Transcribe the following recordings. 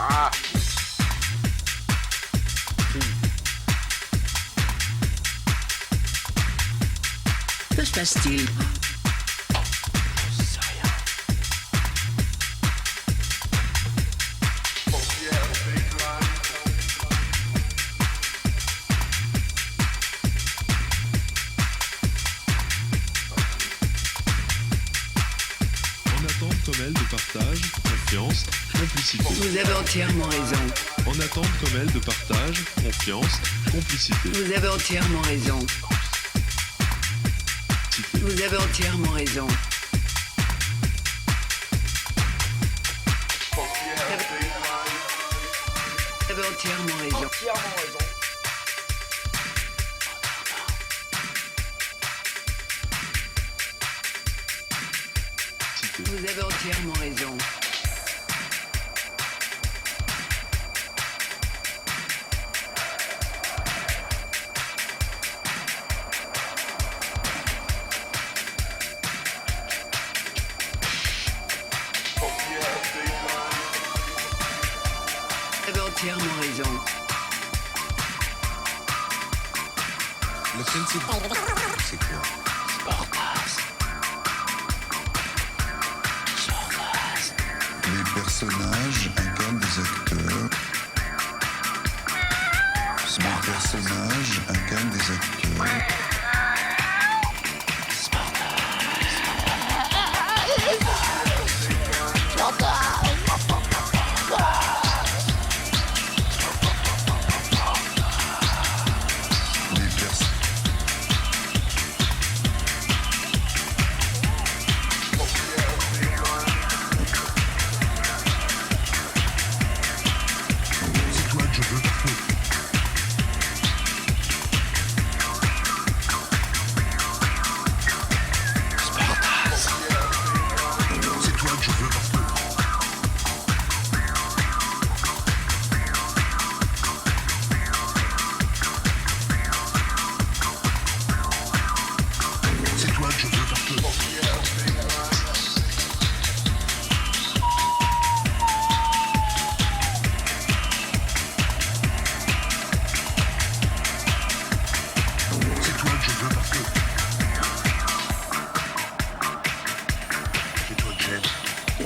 Ah. Que se passe-t-il? Je sais rien. En attente comme elle de partage, confiance, complicité. Vous avez entièrement raison. En attente comme elle de partage, confiance, complicité. Vous avez entièrement raison. Vous avez entièrement raison. Vous avez entièrement raison. Entièrement raison. Vous avez entièrement raison. Vous avez entièrement raison. Lequel c'est quoi? Les personnages incarnent des acteurs. Les personnages incarnent des acteurs.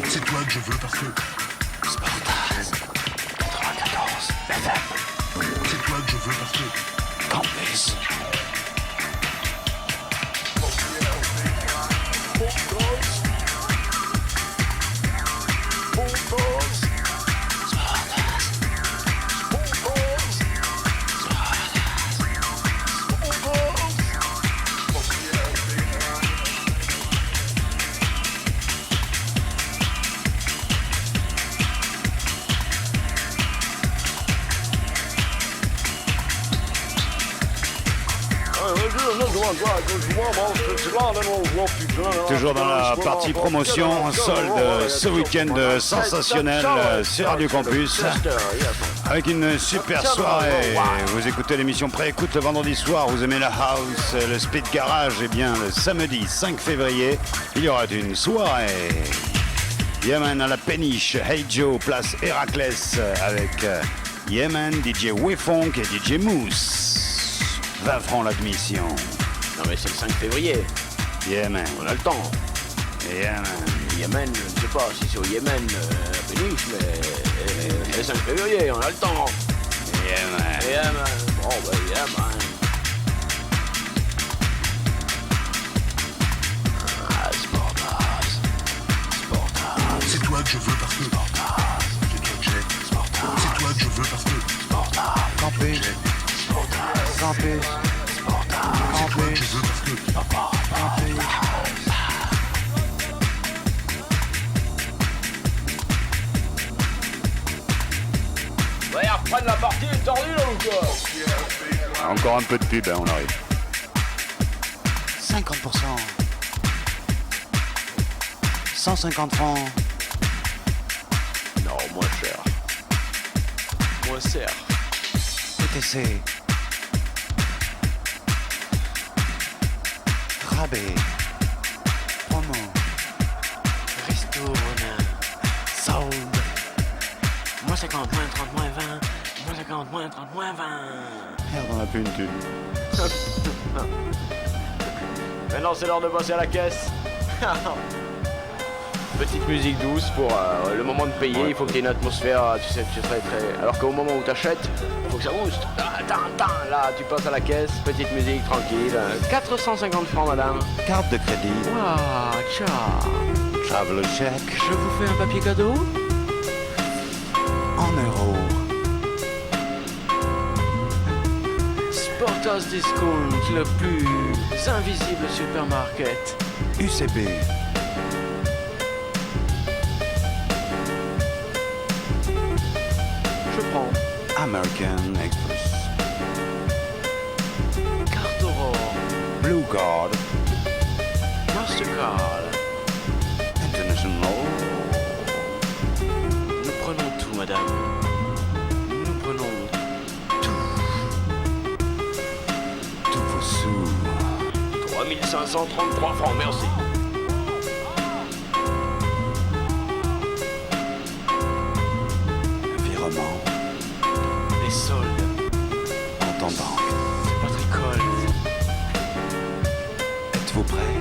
C'est toi que je veux parce que... Sportaz 94 FM. C'est toi que je veux parce que... Campus. Toujours dans la partie promotion, solde ce week-end sensationnel sur Radio Campus avec une super soirée. Vous écoutez l'émission Pré-Écoute le vendredi soir, vous aimez la house, le speed garage, et bien le samedi 5 février, il y aura une soirée. Yemen à la péniche, Hey Joe, place Héraclès avec Yemen, DJ Wefunk et DJ Mousse. 20 francs l'admission. Non mais c'est le 5 février. Yemen. On a le temps. Yemen. Yémen, je ne sais pas si c'est au Yémen, la péniche, mais le 5 février, on a le temps. Yemen. Yémen. Bon, bah Yémen. Ah, Sportaz. Sportaz. C'est toi que je veux parce que... Sportaz. C'est toi que j'ai. Sportaz. C'est toi que je veux parce que... Sportaz. Campus, Sportaz. campus, Sportaz. C'est toi que je veux parce que... campus. Ouais, reprendre la partie est tordue là ou quoi? Encore un peu de pub, hein, on arrive. 50%. 150 francs. Non, moins cher. Moins cher. TTC. Rabais. Promo. Ristourne. Sound. Moins 50, moins 30, moins 20. Moins 50, moins 30, moins 20. Merde, on a plus une thune. Maintenant, c'est l'heure de passer à la caisse. Petite musique douce pour le moment de payer. Il faut que tu aies une atmosphère, tu sais, tu serais très... Alors qu'au moment où tu achètes, il faut que ça booste. Là, tu passes à la caisse, petite musique tranquille. 450 francs, madame. Carte de crédit. Waouh, ciao. Travel check. Je vous fais un papier cadeau. En euros. Sportos Discount, le plus invisible supermarket. UCB. Je prends. American Express. Carte Aurore. Blue Card. Mastercard. International. Nous prenons tout, madame. Nous prenons Tous vos sous. 3533 francs, merci. Virement. Les soldes. Compte en banque. C'est pas tricole. Êtes-vous prêts?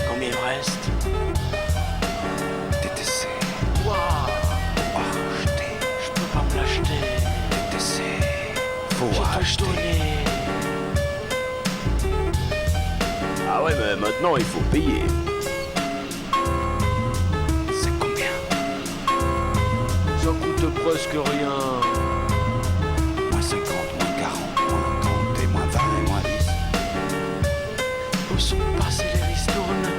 Combien il me reste? TTC. Waouh, Acheter. je peux pas me l'acheter. TTC. Faut Je te acheter. donner. Ah ouais, mais maintenant il faut payer. C'est combien? Ça coûte presque rien. Moins 50, moins 40, moins 30 et moins 20 et moins 10. Où sont passés les ristournes,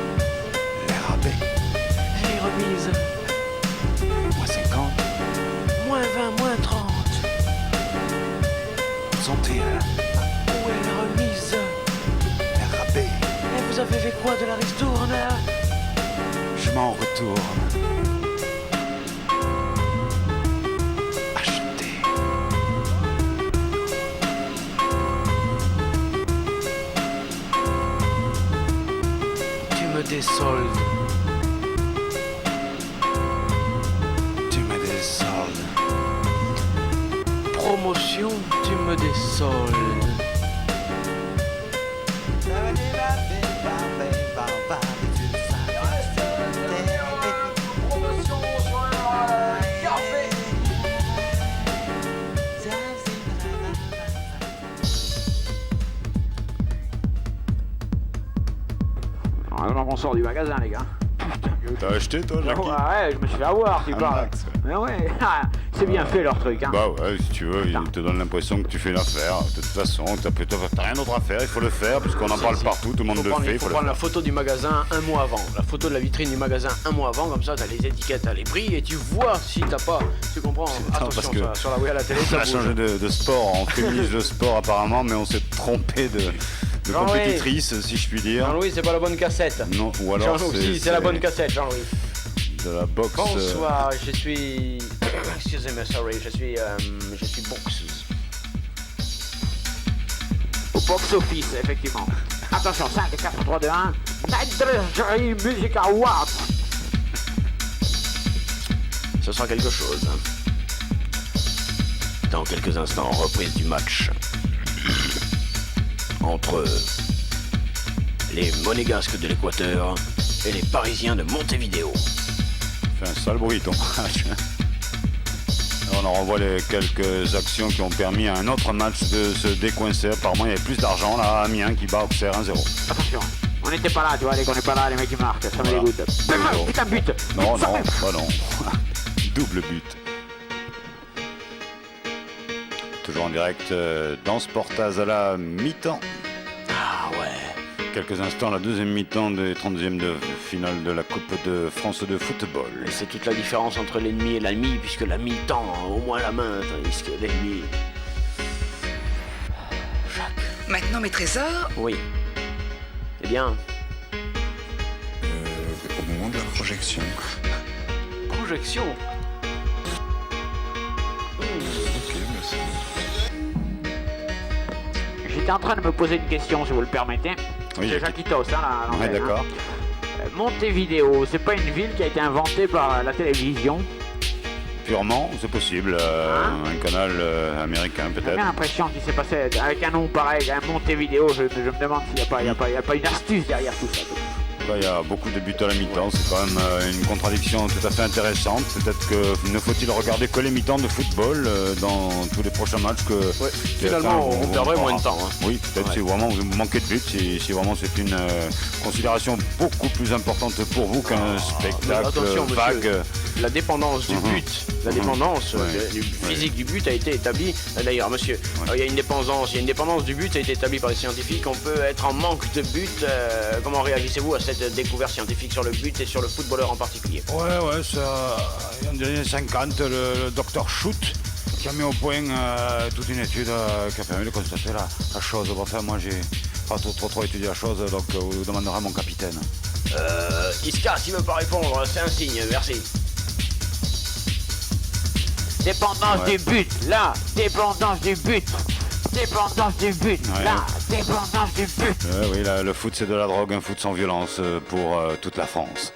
Les rabais. les remises? Moins 50. Moins 20, moins 30. Où sont-ils? Où est la remise? Les rabais. Et vous avez fait quoi de la ristourne? Je m'en retourne. Acheter. Tu me désoldes. Tu mets des soldes. Promotion, tu me désoldes. On sort du magasin, les gars. T'as acheté toi, Jackie? Ouais, je me suis fait avoir, tu Un parles. max, ouais. Mais ouais, c'est bien fait leur truc, hein. Bah ouais, si tu veux, Putain. il te donne l'impression que tu fais l'affaire. De toute façon, t'as rien d'autre à faire, il faut le faire, puisqu'on en parle partout, tout le monde le fait. Il faut prendre la photo du magasin un mois avant, la photo de la vitrine du magasin un mois avant, comme ça t'as les étiquettes, t'as les prix et tu vois si t'as pas, tu comprends. Attends, Attention, parce que sur la web à la télé, On ça a bouge. changé de sport, on féminise le sport apparemment, mais on s'est trompé de Jean-Louis. compétitrice, si je puis dire. Jean-Louis, c'est pas la bonne cassette. Non, ou alors Jean-Louis, c'est la bonne cassette, Jean-Louis. de la boxe. Bonsoir, je suis... Excusez-moi, sorry, je suis boxeuse. Au box-office, effectivement. Attention, 5, 4, 3, 2, 1. Night Music Awards. Ce sera quelque chose. Dans quelques instants, reprise du match entre les Monégasques de l'Équateur et les Parisiens de Montevideo. Fait un sale bruit ton match. Alors, on en revoit les quelques actions qui ont permis à un autre match de se décoincer. Apparemment, il y avait plus d'argent là à Amiens qui bat Auxerre 1-0. Attention, on n'était pas là, tu vois, dès qu'on n'est pas là, les mecs ils marquent, ça me Voilà. dégoûte. Putain, but. Non, non, pas non. Double but. Toujours en direct dans Sportaz à la mi-temps. Ah ouais. Quelques instants, la deuxième mi-temps des 32e de finale de la Coupe de France de football. Et c'est toute la différence entre l'ennemi et l'ami, puisque l'ami tend au moins la main, tandis que l'ennemi... Jacques. Maintenant, mes trésors, Oui. Eh bien, Au moment de la projection. projection. Ok, merci. J'étais en train de me poser une question, si vous le permettez. Oui, C'est Jacquitos, hein, là. Ouais, d'accord. Montevideo, c'est pas une ville qui a été inventée par la télévision? Purement, c'est possible. Un canal américain J'ai peut-être. bien l'impression qu'il s'est passé avec un nom pareil, un Montevideo. Je me demande s'il n'y a pas une astuce derrière tout ça. Là, il y a beaucoup de buts à la mi-temps, c'est quand même une contradiction tout à fait intéressante. Peut-être que ne faut-il regarder que les mi-temps de football dans tous les prochains matchs que Ouais, finalement, on perdrait moins de temps. Hein. Oui, peut-être si vraiment vous manquez de buts, si vraiment c'est une considération beaucoup plus importante pour vous qu'un spectacle attention, vague. monsieur, la dépendance du but, la dépendance du physique du but a été établie. D'ailleurs, monsieur, il y a une dépendance du but a été établie par les scientifiques. On peut être en manque de but. Comment réagissez-vous à cette découverte scientifique sur le but et sur le footballeur en particulier? Ouais, ça. En 1950, le docteur Schutt qui a mis au point toute une étude qui a permis de constater la chose. Enfin, moi, j'ai pas trop étudié la chose, donc vous demanderez à mon capitaine. Iska, s'il veut pas répondre, c'est un signe, merci. Dépendance du but, là, dépendance du but. Dépendance du but, là, dépendance du but. Oui, le foot c'est de la drogue, un foot sans violence pour toute la France.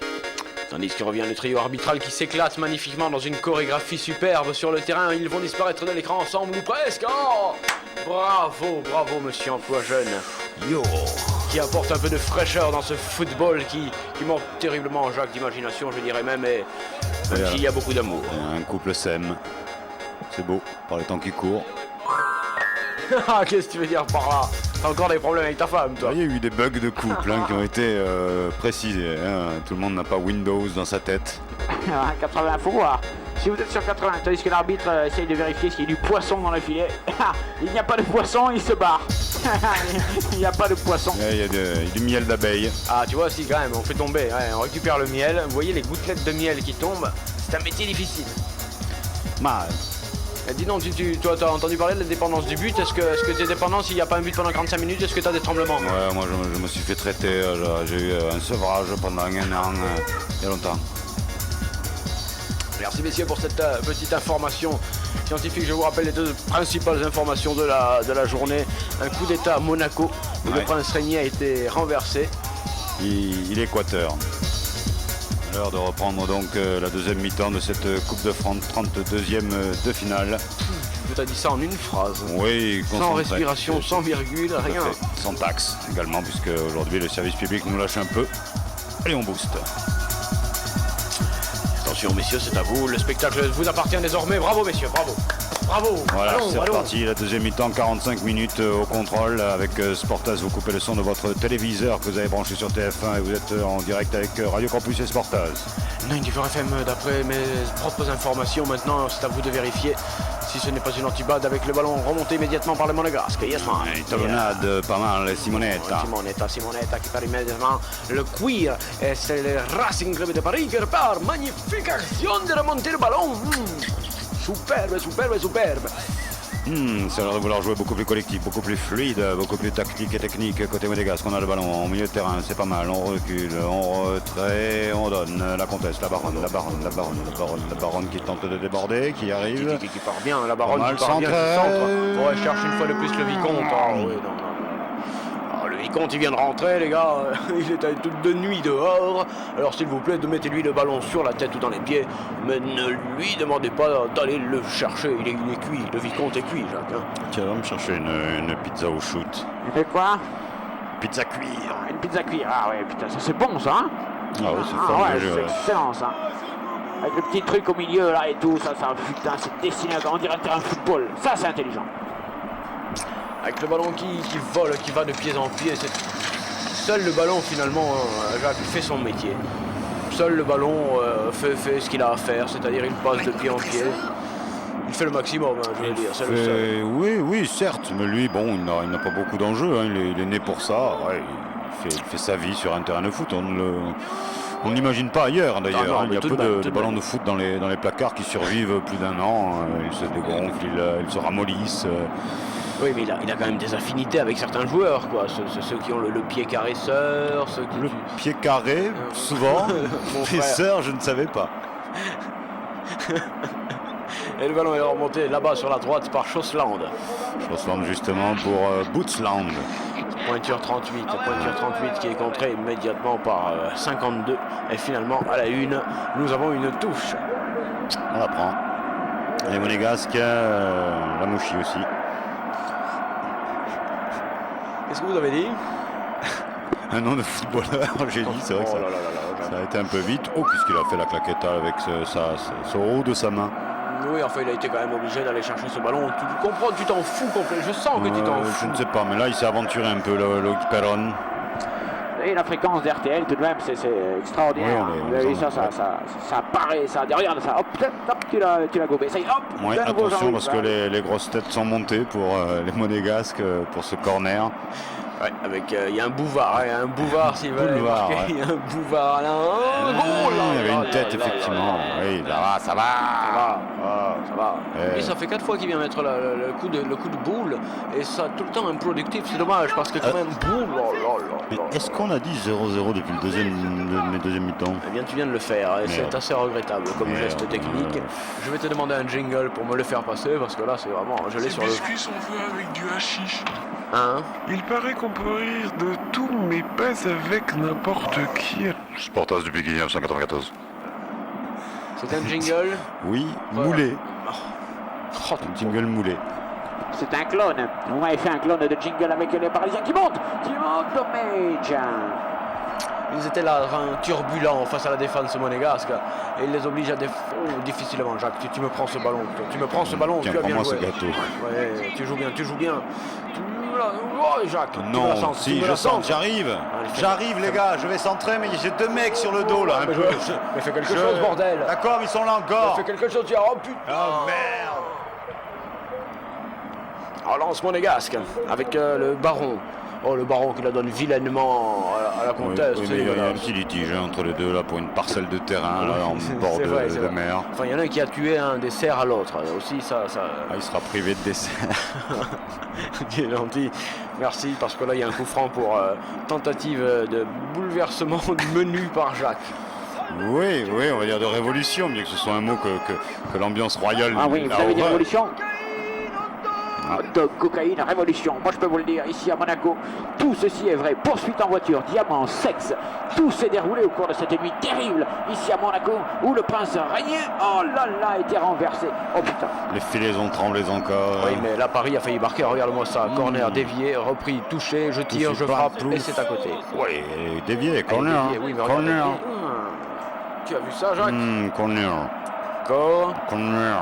Tandis qu'il revient le trio arbitral qui s'éclate magnifiquement dans une chorégraphie superbe sur le terrain. Ils vont disparaître de l'écran ensemble ou presque. Oh, bravo monsieur emploi jeune. Yo, qui apporte un peu de fraîcheur dans ce football qui manque terriblement en Jacques d'imagination, je dirais même, et même s'il y a beaucoup d'amour. Un couple s'aime. C'est beau, par les temps qui courent. Qu'est-ce que tu veux dire par là? T'as encore des problèmes avec ta femme, toi? Il y a eu des bugs de couple qui ont été précisés. Tout le monde n'a pas Windows dans sa tête. 80, faut voir. Si vous êtes sur 80, tandis que l'arbitre essaye de vérifier s'il y a du poisson dans le filet, il n'y a pas de poisson, il se barre. Il n'y a pas de poisson. Il y a du miel d'abeille. Ah, tu vois, si, quand même, on fait tomber, on récupère le miel. Vous voyez les gouttelettes de miel qui tombent? C'est un métier difficile. Mal. Dis donc, toi, t'as entendu parler de la dépendance du but? Est-ce que t'es dépendant s'il n'y a pas un but pendant 45 minutes? Est-ce que t'as des tremblements? Ouais, moi je me suis fait traiter. J'ai eu un sevrage pendant un an, il y a longtemps. Merci messieurs pour cette petite information scientifique. Je vous rappelle les deux principales informations de la journée. Un coup d'état à Monaco où le prince régnier a été renversé. Il est Équateur. L'heure de reprendre donc la deuxième mi-temps de cette Coupe de France, 32e de finale. Tu as dit ça en une phrase. Oui, sans respiration, sans virgule, rien. Sans taxe également, puisque aujourd'hui le service public nous lâche un peu. Allez, on booste. Attention messieurs, c'est à vous. Le spectacle vous appartient désormais. Bravo messieurs, bravo. Bravo. Voilà, c'est reparti, la deuxième mi-temps, 45 minutes au contrôle avec Sportaz. Vous coupez le son de votre téléviseur que vous avez branché sur TF1 et vous êtes en direct avec Radio Campus et Sportaz. 94 FM, d'après mes propres informations, maintenant c'est à vous de vérifier si ce n'est pas une antibade avec le ballon remonté immédiatement par le Monégasque. Yes man. Une talonnade pas mal, Simonetta. Simonetta qui perd immédiatement le cuir. Et c'est le Racing Club de Paris qui repart. Magnifique action de remonter le ballon. Superbe. C'est l'heure de vouloir jouer beaucoup plus collectif, beaucoup plus fluide, beaucoup plus tactique et technique côté monégasque. On a le ballon au milieu de terrain, c'est pas mal. On recule, on retrait, on donne la comtesse, la baronne qui tente de déborder, qui arrive. Qui part bien, la baronne qui part bien, qui centre. Ouais, cherche une fois de plus le vicomte. Oui, non. Le vicomte, il vient de rentrer, les gars. Il était toute de nuit dehors. Alors, s'il vous plaît, mettez-lui le ballon sur la tête ou dans les pieds. Mais ne lui demandez pas d'aller le chercher. Il est cuit. Le vicomte est cuit, Jacques. Tiens, va me chercher une pizza au shoot. Il fait quoi? Pizza cuir. Une pizza cuir. Ah ouais, putain, ça c'est bon, ça, hein? Ah ouais, c'est fort. Ouais, c'est excellent, ça. Avec le petit truc au milieu, là, et tout. Ça, putain, c'est dessiné, on dirait un terrain de football. Ça, c'est intelligent. Avec le ballon qui vole, qui va de pied en pied. Seul le ballon, finalement, Jacques, fait son métier. Seul le ballon fait ce qu'il a à faire, c'est-à-dire il passe de pied en pied. Il fait le maximum, je veux dire, c'est le seul. Oui, certes, mais lui, bon, il n'a pas beaucoup d'enjeux, il est né pour ça. Ouais, il fait sa vie sur un terrain de foot, on ne l'imagine pas ailleurs d'ailleurs. Il y a peu de ballons de foot dans les placards qui survivent plus d'un an. Ils se dégonflent, ils se ramollissent. Oui, mais il a quand même des affinités avec certains joueurs, quoi. Ceux qui ont le pied caresseur, ceux qui... Le pied carré, souvent. Caresseur, je ne savais pas. Et le ballon est remonté là-bas sur la droite par Schossland. Schossland justement pour Bootsland. Pointure 38 qui est contrée immédiatement par 52. Et finalement, à la une, nous avons une touche. On la prend. Les Monégasques, la Mouchi aussi. Qu'est-ce que vous avez dit? Un nom de footballeur, j'ai dit, c'est vrai que Oh ça, là là là là. ça a été un peu vite. Oh, qu'est-ce qu'il a fait la claquette avec ce haut de sa main. Oui, enfin, il a été quand même obligé d'aller chercher ce ballon. Tu comprends, tu t'en fous complet. Je sens que tu t'en fous. Je ne sais pas, mais là, il s'est aventuré un peu, le Perron. Et la fréquence d'RTL tout de même, c'est extraordinaire. Oui, Vous avez vu ça paraît, ça derrière, ça, hop, tu l'as gobé. Ça y est, hop, Ouais, de nouveau attention Jean-Louis. parce que les grosses têtes sont montées pour les Monégasques, pour ce corner. Ouais, avec il y a un Bouvard, il y a un Bouvard s'il veut Boulevard, marquer, ouais. il y a un Bouvard là. Oh, goal, là, Il y avait là, une là, tête, là, effectivement. là, là. Oui, là, ça va. Ça va. Eh. Et ça fait 4 fois qu'il vient mettre le coup de boule et ça tout le temps improductif, c'est dommage parce que quand même boule. Mais est-ce qu'on a dit 0-0 depuis le deuxième mi-temps? Eh bien tu viens de le faire et c'est Merde. assez regrettable comme Merde. geste technique. Je vais te demander un jingle pour me le faire passer parce que là c'est vraiment je l'ai Ces sur le. biscuits sont faits avec du hashish. Hein? Il paraît qu'on peut rire de tout, mais pas avec n'importe qui. Sportas depuis 1994. C'est un jingle? Oui, Voilà. moulé. Oh, Un jingle moulé. C'est un clone. Vous m'avez fait un clone de jingle avec les Parisiens qui montent Dommage. Ils étaient là, turbulents face à la défense monégasque et ils les obligent à difficilement. Jacques, tu me prends ce ballon, tu me prends ce ballon, Tiens, tu as bien prends-moi joué. ce gâteau. Ouais, tu joues bien. Oh Jacques, tu me Non, la sens, tu si, me je la sens, j'arrive. J'arrive, les gars, je vais centrer, mais j'ai 2 mecs sur le dos, là, un Mais peu. mais fais quelque chose, bordel. D'accord, mais ils sont là encore. Fais quelque chose, tu as oh putain. Oh, merde. Relance monégasque avec le baron. Oh, le baron qui la donne vilainement à la Oui, comtesse. oui, c'est mais il y a un dégueulasse. petit litige entre les deux, là pour une parcelle de terrain là, en C'est bord vrai, c'est de vrai. mer. Enfin, il y en a un qui a tué un des cerfs à l'autre. Aussi, ça... Ah, il sera privé de dessert. Tu es gentil. Merci, parce que là, il y a un coup franc pour tentative de bouleversement du menu par Jacques. Oui, on va dire de révolution, bien que ce soit un mot que l'ambiance royale Ah oui, vous a avez dit horreur. révolution. De cocaïne, révolution. Moi je peux vous le dire, ici à Monaco, tout ceci est vrai. Poursuite en voiture, diamant, sexe, tout s'est déroulé au cours de cette nuit terrible, ici à Monaco, où le prince régnait, oh là là, a été renversé. Oh putain. Les filets ont tremblé encore. Oui, mais là, Paris a failli marquer. Regarde-moi ça. Corner dévié, repris, touché, je tire, Touché, je pas, frappe, plouf. et c'est à côté. Oui, dévié, corner. Allez, dévié, oui, mais regarde, Corner. dévié. Tu as vu ça, Jacques? Corner. Corps, Corner.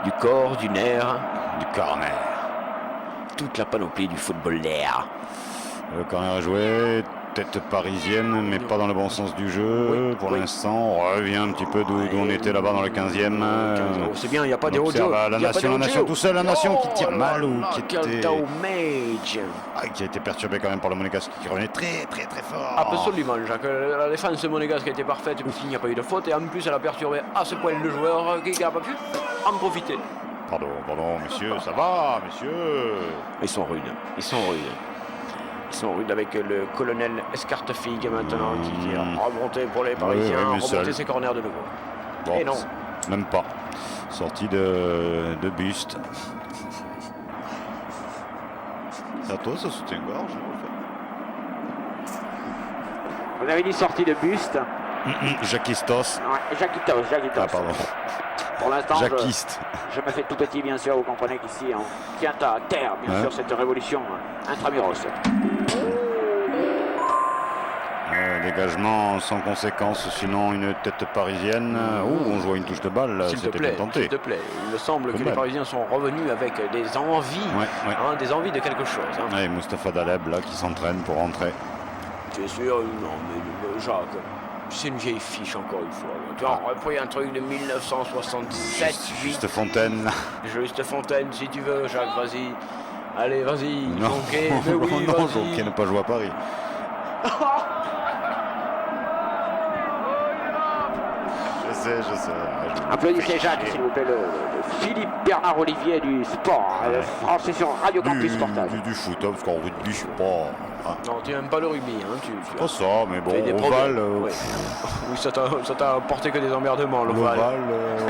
du corps, du nerf, Du corner. toute la panoplie du football d'air. Le corner est joué, tête parisienne, mais pas dans le bon sens du jeu. Oui, Pour oui. l'instant, on revient un petit peu d'où on était là-bas dans le 15e. Oh, c'est bien, il n'y a pas on des hauts observe la nation tout seul, la nation qui tire mal ou qui était... qui a été perturbée quand même par le Monégasque qui revenait très fort. Absolument, Jacques. La défense monégasque a été parfaite puisqu'il n'y a pas eu de faute et en plus elle a perturbé à ce point le joueur qui n'a pas pu en profiter. Pardon, messieurs, ça va, messieurs. Ils sont rudes, ils sont rudes avec le colonel Escartefigue maintenant qui tire. Remonté pour les Parisiens, oui, mais remonter seul. ses corners de nouveau. Bon, Et non. même pas. Sortie de buste. C'est à toi, ça soutient-gorge Vous avez dit sortie de buste. Jacquistos. Ouais, Jacquitos. Ah, pardon. Pour l'instant, Jacquiste. je me fais tout petit, bien sûr. Vous comprenez qu'ici, on tient à terre, bien Ouais. sûr, cette révolution intramuros. Dégagement sans conséquence, sinon une tête parisienne. On joue à une touche de balle, S'il te c'était plaît, bien tenté. s'il te plaît. Il me semble Quand que même. les Parisiens sont revenus avec des envies, Ouais. des envies de quelque chose. Hein. Ouais, Mustapha Daleb là qui s'entraîne pour rentrer. Tu es sûr? Non, mais Jacques, c'est une vieille fiche encore une fois. Tu as repris un truc de 1967, 8. Juste Fontaine. Juste Fontaine, si tu veux, Jacques, vas-y. Allez, vas-y, Non, Jonquet, mais oui, non, vas-y. Jonquet n'a pas joué à Paris. Je sais. Applaudissez Jacques, s'il vous plaît, le Philippe Bernard Olivier du sport, français sur Radio Campus Portage. Du foot, hein, parce qu'en du sport. Ah, Non, tu n'aimes pas le rugby, hein, tu pas ça, mais bon, fais des Oval, progrès. Oui, oui, ça t'a apporté que des emmerdements, l'Oval. l'Oval,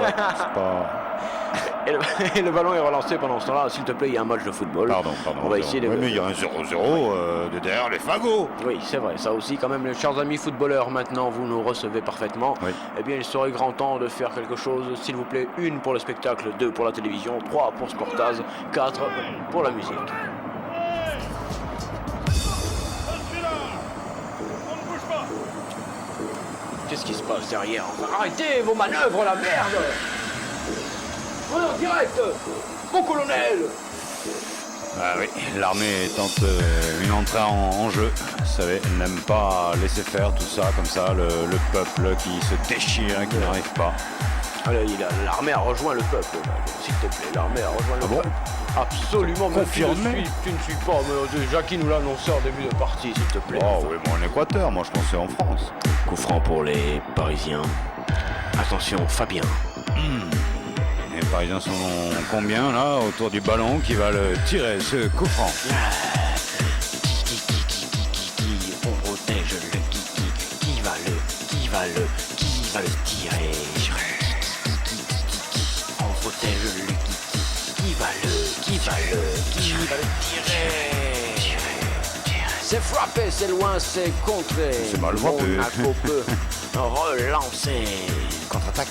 ouais, c'est pas... Et le ballon est relancé pendant ce temps-là. S'il te plaît, il y a un match de football. Pardon. On va essayer de... Oui, mais il y a un 0-0 de derrière les fagots. Oui, c'est vrai, ça aussi quand même, les chers amis footballeurs, maintenant vous nous recevez parfaitement. Oui. Eh bien, il serait grand temps de faire quelque chose, s'il vous plaît, 1 pour le spectacle, 2 pour la télévision, 3 pour Sportaz, 4 pour la musique. Qu'est-ce qui se passe derrière? Arrêtez vos manœuvres, la merde! On est en direct! Mon colonel! Ah oui, l'armée tente une entrée en jeu. Vous savez, elle n'aime pas laisser faire tout ça, comme ça, le peuple qui se déchire, qui n'arrive pas. Allez, l'armée a rejoint le peuple, s'il te plaît, l'armée a rejoint le peuple. Absolument, mais confirmé. Tu ne suis pas, mais Jackie nous l'a annoncé en début de partie, s'il te plaît. Oh oui, bon, en Équateur, moi je pensais en France. Coup franc pour les Parisiens. Attention, Fabien. Les Parisiens sont combien là autour du ballon qui va le tirer, ce coup franc? On protège le qui va le tirer. On protège le qui va le tirer. C'est frappé, c'est loin, c'est contré. C'est mal frappé. Monaco peut relancer. Contre-attaque.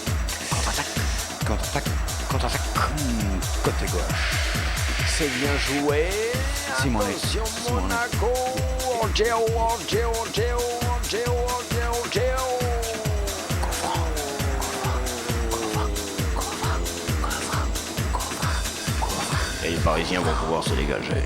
Côté gauche. C'est bien joué. Simonet. Attention Simonet. Monaco. Orgeo. Et les Parisiens vont pouvoir se dégager.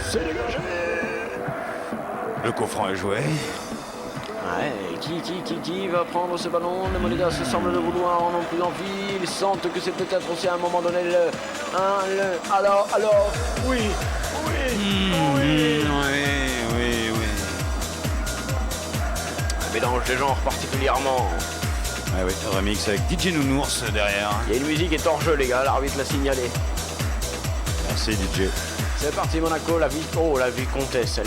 C'est dégagé. Le coup franc est joué. Ouais, qui va prendre ce ballon? Les Monégas semblent le vouloir, en ont plus envie. Ils sentent que c'est peut-être aussi à un moment donné alors, oui. Oui. Un mélange de genres particulièrement. Ah oui, remix avec DJ Nounours derrière. Il y a une musique est hors jeu, les gars, l'arbitre l'a signalé. Merci DJ. C'est parti Monaco, la vicomtesse.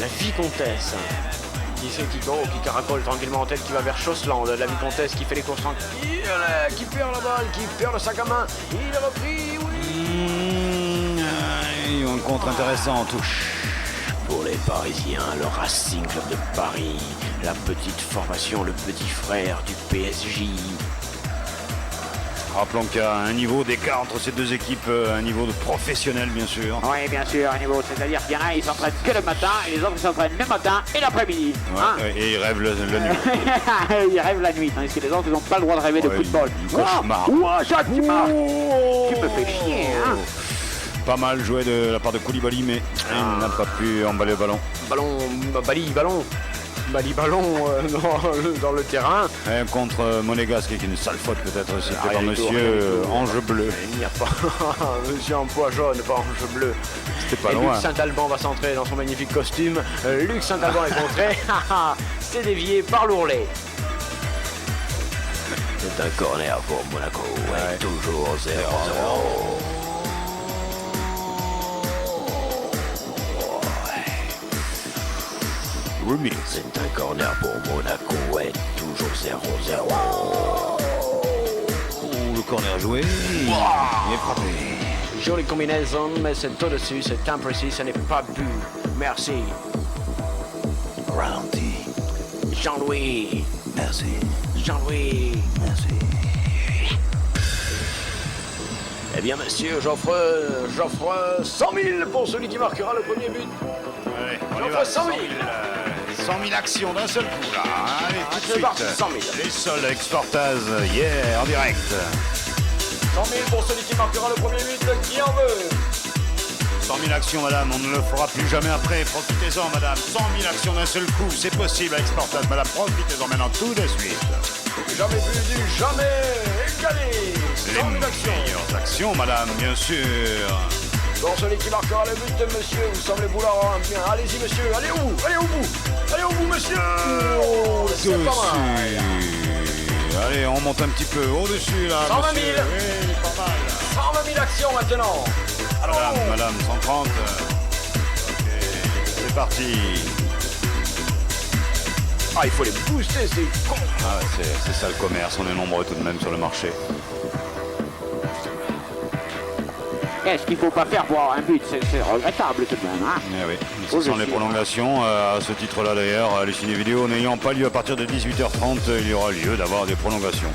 Qui c'est qui caracole tranquillement en tête, qui va vers Chosseland, la vicomtesse qui fait les courses tranquilles, qui perd la balle, qui perd le sac à main, il est repris, oui. Ils ont un contre intéressant en touche. Pour les Parisiens, le Racing Club de Paris, la petite formation, le petit frère du PSG. Rappelons qu'il y a un niveau d'écart entre ces deux équipes, un niveau de professionnel bien sûr. Oui, bien sûr, un niveau, c'est-à-dire qu'il y en a, ils s'entraînent que le matin, et les autres, ils s'entraînent le matin et l'après-midi. Ouais, Hein et ils rêvent la nuit. Ils rêvent la nuit, tandis que les autres, ils n'ont pas le droit de rêver de Ouais, football. cauchemar. Jacques, tu me fais chier, hein. Pas mal joué de la part de Koulibaly, mais il n'a pas pu emballer le ballon. Ballon dans le terrain. Et contre Monégasque, qui est une sale faute peut-être, c'était par Rien du tout, monsieur Ange Bleu. Il n'y a pas monsieur Emploi jaune, pas Ange bleu. C'était pas Et loin. Luc Saint-Alban va s'entrer dans son magnifique costume. Luc Saint-Alban est contré. C'est dévié par l'ourlet. C'est un corner pour Monaco. Ouais. Toujours 0-0. Remix. C'est un corner pour Monaco. Ouais, toujours 0-0. Le corner joué. Il est frappé. Jolie combinaison, mais c'est au-dessus, c'est imprécis, ce n'est pas but. Merci. Ralenti. Jean-Louis. Merci. Jean-Louis. Merci. Eh bien, monsieur, j'offre 100 000 pour celui qui marquera le premier but. Allez, on y J'offre va. 100 000. 100 000 actions d'un seul coup là. Allez, tout de c'est suite. parti, 100 000. Les soldes avec Sportaz, yeah, en direct. 100 000 pour celui qui marquera le premier but, qui en veut? 100 000 actions, madame, on ne le fera plus jamais après. Profitez-en, madame. 100 000 actions d'un seul coup, c'est possible avec Sportaz, madame. Profitez-en maintenant tout de suite. Jamais vu, jamais égalé. 100 000 Les actions. meilleures actions, madame, bien sûr. Pour celui qui marquera le but, monsieur, vous semblez vouloir bien. Allez-y, monsieur, allez au bout, monsieur. Oh, c'est pas mal. Allez, on monte un petit peu au-dessus là. 120 000. monsieur. Oui, pas mal. 120 d'action maintenant. Madame, 130. Ok, c'est parti. Ah, il faut les booster, c'est con. Ah ouais, c'est ça le commerce, on est nombreux tout de même sur le marché. Qu'est-ce qu'il faut pas faire pour avoir un but? C'est regrettable tout de même, hein? Eh oui, ce sont les prolongations. À ce titre-là d'ailleurs, les ciné-vidéos n'ayant pas lieu à partir de 18h30, il y aura lieu d'avoir des prolongations.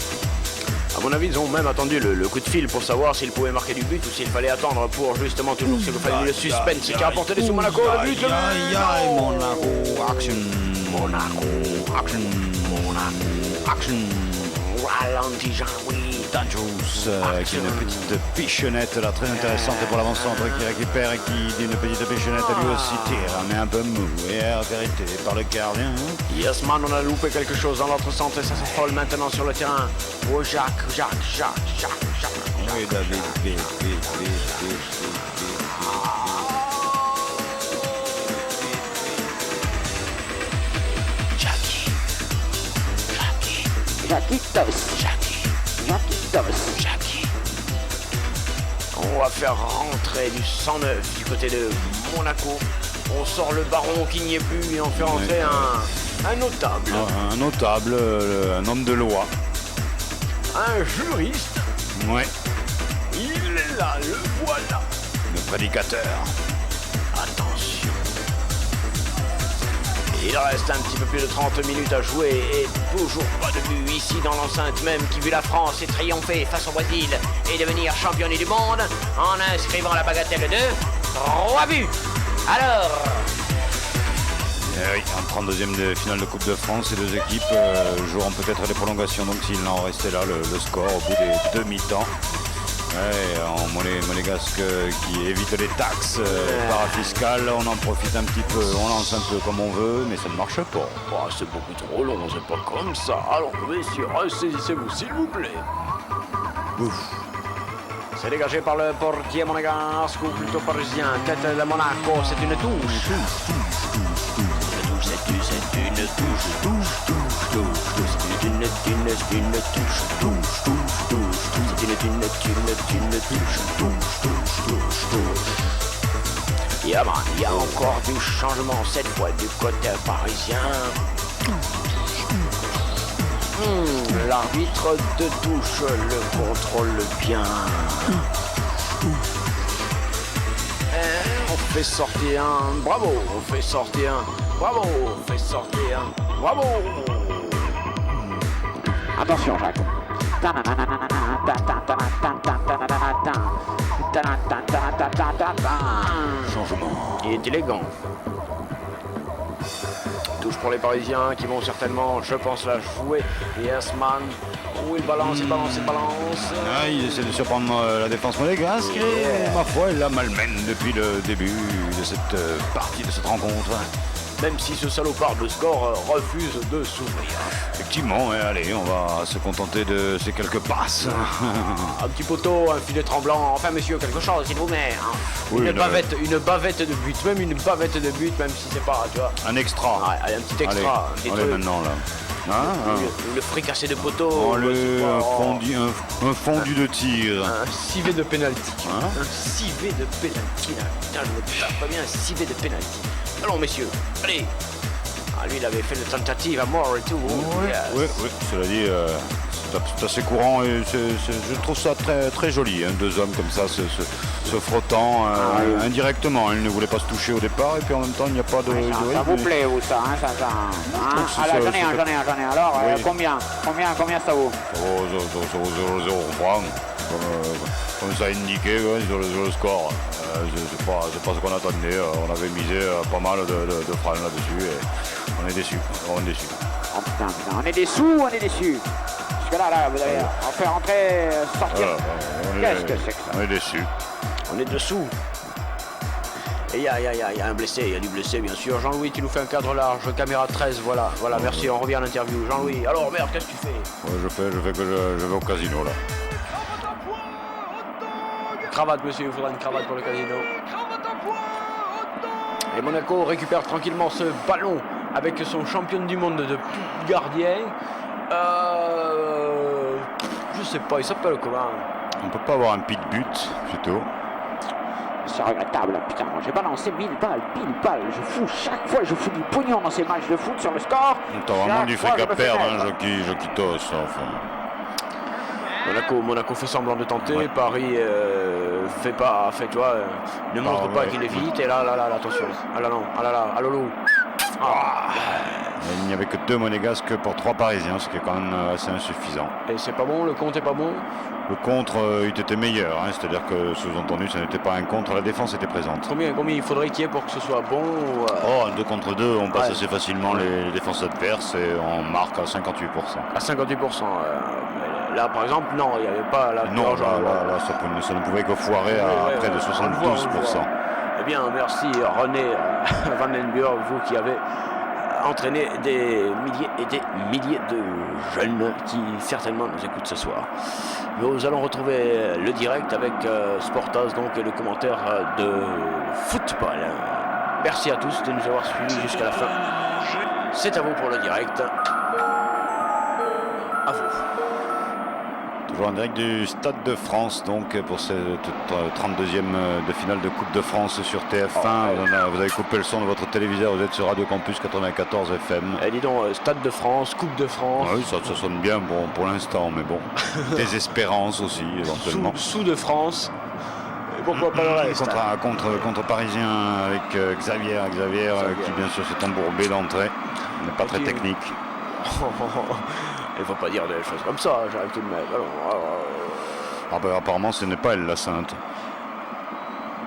À mon avis, ils ont même attendu le coup de fil pour savoir s'ils pouvaient marquer du but ou s'il fallait attendre pour justement toujours s'il fallait le suspense qui a remporté les sous Monaco. Le but, Monaco, action. Action. Ralenti Jean-Louis. Dangerous, qui est une petite pichonnette là, très intéressante pour l'avant-centre qui récupère et qui d'une petite pichonnette à lui aussi tire, mais un peu mou et arrêté par le gardien. Yes man, on a loupé quelque chose dans l'autre centre et ça s'affole maintenant sur le terrain. Oh Jacques. Oui, David, Jackie. On va faire rentrer du 109 du côté de Monaco. On sort le baron qui n'y est plus et on fait rentrer un notable. Un notable, un homme de loi. Un juriste. Ouais. Il est là, le voilà. Le prédicateur. Attention. Il reste un petit peu plus de 30 minutes à jouer et toujours pas de but ici dans l'enceinte même qui vit la France et triompher face au Brésil et devenir championne du monde en inscrivant la bagatelle de 3 buts. Alors... Oui, en 32e de finale de Coupe de France, ces deux équipes joueront peut-être les prolongations, donc s'il en restait là le score au bout des demi-temps. Ouais, en monégasque qui évite les taxes parafiscales, on en profite un petit peu, on lance un peu comme on veut, mais ça ne marche pas. Oh, c'est beaucoup trop long, c'est pas comme ça. Alors, messieurs, ressaisissez-vous, s'il vous plaît. Ouf. C'est dégagé par le portier monégasque ou plutôt parisien. Tête de Monaco, c'est une touche. C'est une touche. Yeah man, il y a encore du changement cette fois du côté parisien. L'arbitre de touche le contrôle bien. On fait sortir un bravo, on fait sortir un bravo, on fait sortir un bravo. Attention Jacques. Changement. Il est élégant. Touche pour les Parisiens qui vont certainement, je pense, la jouer. Yes man. Oh, il balance. Ah, il essaie de surprendre la défense monégasque et ma foi, il la malmène depuis le début de cette partie, de cette rencontre. Même si ce salopard de score refuse de s'ouvrir. Effectivement, allez, on va se contenter de ces quelques passes. Un petit poteau, un filet tremblant, enfin monsieur, quelque chose, s'il vous plaît. Hein. Oui, une bavette de but, même une bavette de but, même si c'est pas, tu vois. Un extra. Ah, allez, un petit extra, un petit allez truc. maintenant là. Hein, Le fricassé de poteau. Un fondu de tir. Un civet de pénalty. Hein? Un civet de pénalty. Putain, je me tape pas bien un civet de pénalty. Allons messieurs, allez. Ah, lui il avait fait une tentative à mort et tout. Oui, cela dit, c'est assez courant et je trouve ça très, très joli. Hein, deux hommes comme ça se frottant indirectement. Ils ne voulaient pas se toucher au départ et puis en même temps il n'y a pas de... Ça vous plaît vous ça, hein, ça. Alors j'en ai un. Alors oui. combien ça vaut? Ça vaut 0 francs. Comme ça indiqué sur le score. C'est pas ce qu'on attendait. On avait misé pas mal de francs là-dessus et on est déçus. Oh putain, on est déçus. Parce que là, vous allez en faire rentrer, sortir. Qu'est-ce que c'est que ça? On est déçus. On est dessous. Et il y a un blessé, il y a du blessé bien sûr. Jean-Louis, tu nous fais un cadre large, caméra 13, voilà, merci, on revient à l'interview. Jean-Louis, alors merde, qu'est-ce que tu fais? Je vais au casino là. Cravate monsieur, il faudra une cravate pour le casino. Et Monaco récupère tranquillement ce ballon avec son championne du monde de gardien. Je sais pas, il s'appelle comment? On peut pas avoir un pied de but, plutôt. C'est regrettable, putain, moi j'ai balancé 1000 balles, je fous chaque fois, je fous du pognon dans ces matchs de foot sur le score. T'as vraiment Chaque du fois, fric je à me fais perdre, mettre. Joquitos, enfin. Monaco fait semblant de tenter, Paris tu vois, ne montre pas qu'il est vite, et là, attention. Ah là non, ah là, ah lolo. Il n'y avait que 2 monégasques pour 3 parisiens, ce qui est quand même assez insuffisant. Et c'est pas bon, le compte est pas bon. Le contre eût été meilleur, hein, c'est-à-dire que sous-entendu, ce n'était pas un contre, la défense était présente. Combien il faudrait qu'il y ait pour que ce soit bon Oh, un 2 contre 2, on passe assez facilement les défenses adverses et on marque à 58%. À 58%. Là, par exemple, non, il n'y avait pas la. Non, là, ça ne pouvait que foirer à près de 72%. Eh bien, merci René Vandenburg, vous qui avez entraîné des milliers et des milliers de jeunes qui certainement nous écoutent ce soir. Nous allons retrouver le direct avec Sportaz, donc, et le commentaire de football. Merci à tous de nous avoir suivis jusqu'à la fin. C'est à vous pour le direct. À vous. Toujours en direct du Stade de France, donc pour cette 32e de finale de Coupe de France sur TF1. Vous avez coupé le son de votre téléviseur, vous êtes sur Radio Campus 94 FM. Et dis donc, Stade de France, Coupe de France. Oui, ça sonne bien bon, pour l'instant, mais bon. Des espérances aussi, éventuellement. Sous de France. Et pourquoi pas le reste contre Parisien avec Xavier qui bien sûr s'est embourbé d'entrée. Il n'est pas très technique. Il ne faut pas dire des choses comme ça, j'arrive tout de même. Apparemment, ce n'est pas elle la sainte.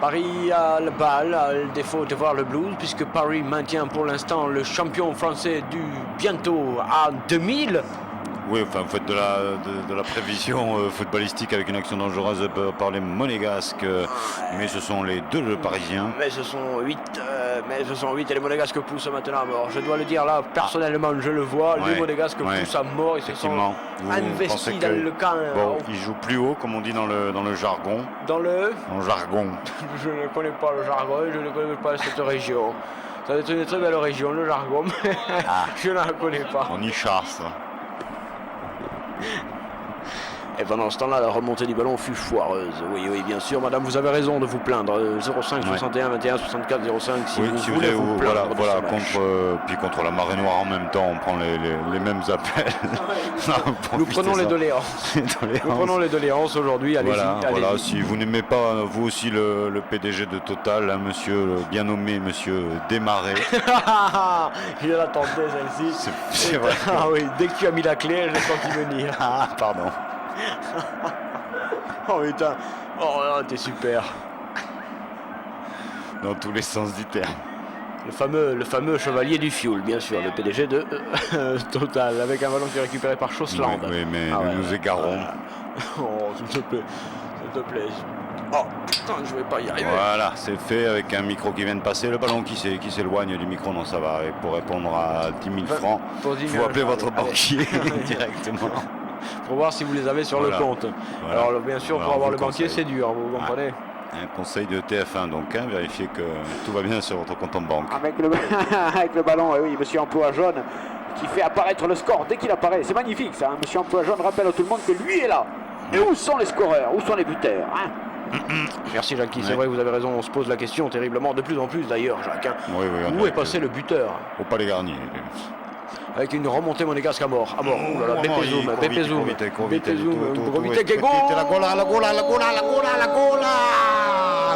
Paris a le bal, a le défaut de voir le blues, puisque Paris maintient pour l'instant le champion français du bientôt à 2000. Oui, enfin, vous faites de la prévision footballistique avec une action dangereuse par les monégasques, mais ce sont les 2 parisiens. Mais ce sont 8 et les monégasques poussent maintenant à mort. Je dois le dire là, personnellement, je le vois, les monégasques poussent à mort, ils se sont investis dans le camp. Bon, ils jouent plus haut, comme on dit dans le jargon. Dans le jargon. Je ne connais pas le jargon, je ne connais pas cette région. Ça va être une très belle région, le jargon, mais je ne la connais pas. On y chasse. Et pendant ce temps-là, la remontée du ballon fut foireuse. Oui, bien sûr, madame, vous avez raison de vous plaindre. 05 61 21 64 05 si vous voulez vous plaindre. Voilà, contre la marée noire en même temps, on prend les mêmes appels. Nous prenons les doléances. Nous prenons les doléances aujourd'hui. Voilà, si vous n'aimez pas, vous aussi, le PDG de Total, hein, monsieur bien nommé, monsieur Desmarais. Je l'attendais, celle-ci. C'est vrai. Ah oui, dès que tu as mis la clé, je l'ai senti venir. Ah, pardon. Oh putain, oh t'es super. Dans tous les sens du terme. Le fameux chevalier du fioul, bien sûr, le PDG de Total, avec un ballon qui est récupéré par Chosland. Oui, mais nous nous égarons. Oh, s'il te plaît. Oh putain, je vais pas y arriver. Voilà, c'est fait avec un micro qui vient de passer, le ballon qui s'éloigne du micro, non ça va. Et pour répondre à 10 000 francs, il faut appeler votre banquier directement. Pour voir si vous les avez sur le compte. Voilà. Alors bien sûr, pour avoir le banquier, c'est dur, vous comprenez. Un conseil de TF1, donc, hein, vérifiez que tout va bien sur votre compte en banque. Avec le ballon, oui, monsieur Emploi Jaune qui fait apparaître le score dès qu'il apparaît. C'est magnifique ça, hein. Monsieur Emploi Jaune rappelle à tout le monde que lui est là. Et où sont les scoreurs? Où sont les buteurs, hein? Merci Jacques, c'est vrai, vous avez raison, on se pose la question terriblement, de plus en plus d'ailleurs, Jacques. Hein. Oui, où est passé le buteur? Au Palais Garnier. Avec une remontée monégasque à mort. Oh là là, Beppe Zoum. La gola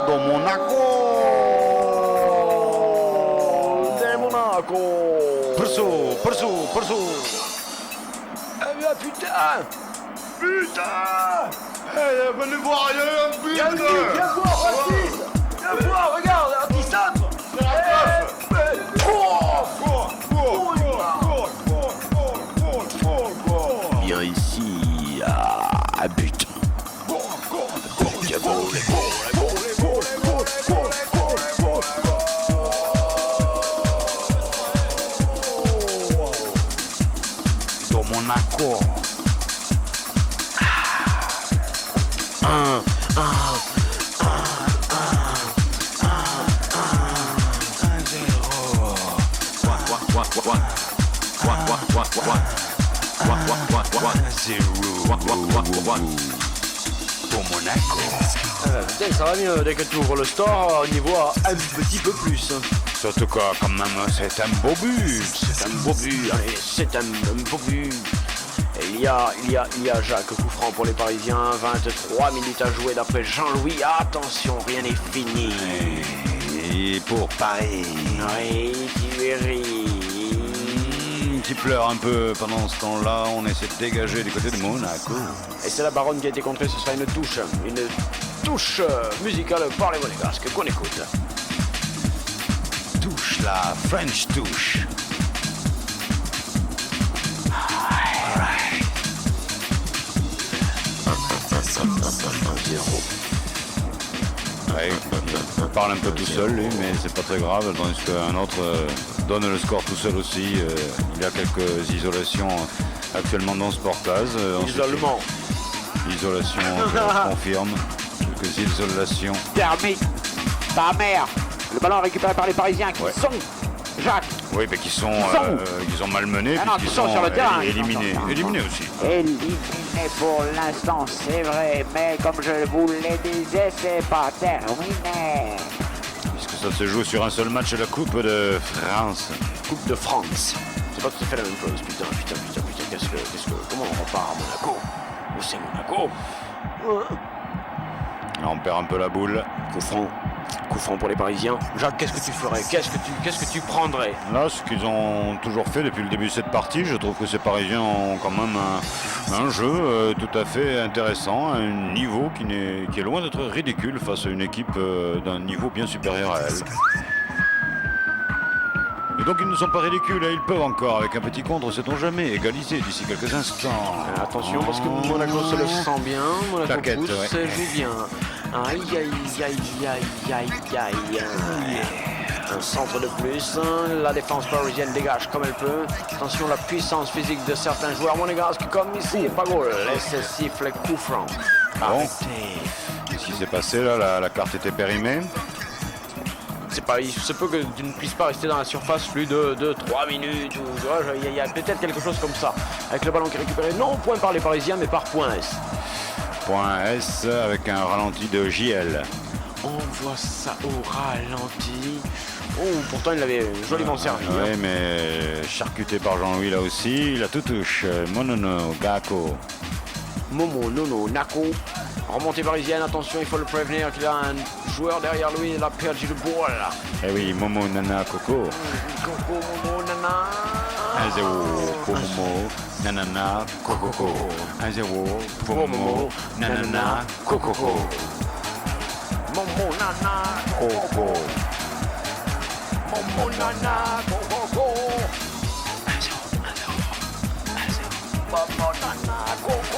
do Monaco. De Monaco. Perso. Eh bien putain. Venez voir, il y a un but. Viens voir, Baptiste. Viens voir, regarde, un petit centre. Viens ici à but. Do Monaco. 1-0. pour Monaco. Putain, ça va mieux dès que tu ouvres le store, on y voit un petit peu plus. Surtout quoi, quand même, c'est un beau but. C'est un beau but, allez, c'est un beau but. Et il y a Jacques, coup franc pour les Parisiens, 23 minutes à jouer d'après Jean-Louis. Attention, rien n'est fini. Et pour Paris. Oui, Thierry. Qui pleure un peu pendant ce temps-là, on essaie de dégager du côté de Monaco. Et c'est la baronne qui a été contrée, ce sera une touche musicale par les Monégasques qu'on écoute. Touche la French touche. Ouais, il parle un peu tout seul lui, mais c'est pas très grave, tandis qu'un autre donne le score tout seul aussi. Il y a quelques isolations actuellement dans ce portage. Isolement. Isolation, je confirme. Quelques isolations. Permis. Ta mère. Le ballon récupéré par les Parisiens qui sont Jacques. Oui, mais qui sont malmenés, Ah non, puisqu'ils qui sont sont sur le terrain. éliminés. Éliminés aussi. Éliminé pour l'instant, c'est vrai, mais comme je vous le disais, c'est pas terminé. Puisque ça se joue sur un seul match de la Coupe de France. Coupe de France. C'est pas tout à fait la même chose. Putain. Comment on repart à Monaco? Où c'est Monaco? Là, on perd un peu la boule. Coup franc pour les Parisiens. Jacques, qu'est-ce que tu ferais? Qu'est-ce que tu prendrais? Là, ce qu'ils ont toujours fait depuis le début de cette partie, je trouve que ces Parisiens ont quand même un jeu tout à fait intéressant, un niveau qui est loin d'être ridicule face à une équipe d'un niveau bien supérieur à elle. Et donc ils ne sont pas ridicules, et ils peuvent encore, avec un petit contre, sait-on jamais, égaliser d'ici quelques instants. Attention, parce que Monaco se le sent bien, Monaco Plaquette, pousse, ouais. joue bien. Aïe. Un centre de plus, la défense parisienne dégage comme elle peut. Attention, la puissance physique de certains joueurs monégasques, comme ici, pas goal, laisse siffle coup franc. Bon, ce qui s'est passé là, la carte était périmée. Il se peut que tu ne puisses pas rester dans la surface plus de 3 minutes. Il y a peut-être quelque chose comme ça. Avec le ballon qui est récupéré, non point par les Parisiens, mais par point S. Point S avec un ralenti de JL. On voit ça au ralenti. Oh, pourtant il l'avait joliment servi. Oui, mais charcuté par Jean-Louis là aussi. La tout touche. Monono, Gako. Momo, Nono, Nako. Remontée parisienne, attention, il faut le prévenir qu'il a un joueur derrière lui, il a perdu le ball. Eh oui, Momo, Nana, Coco. Coco, Momo, Nana. 1-0 pour Momo, Nanana, Coco. 1-0 pour Momo, Nanana, Coco. Momo, Nana, Coco. Momo, Nana, Coco. 1-0. Momo, Nana, Coco.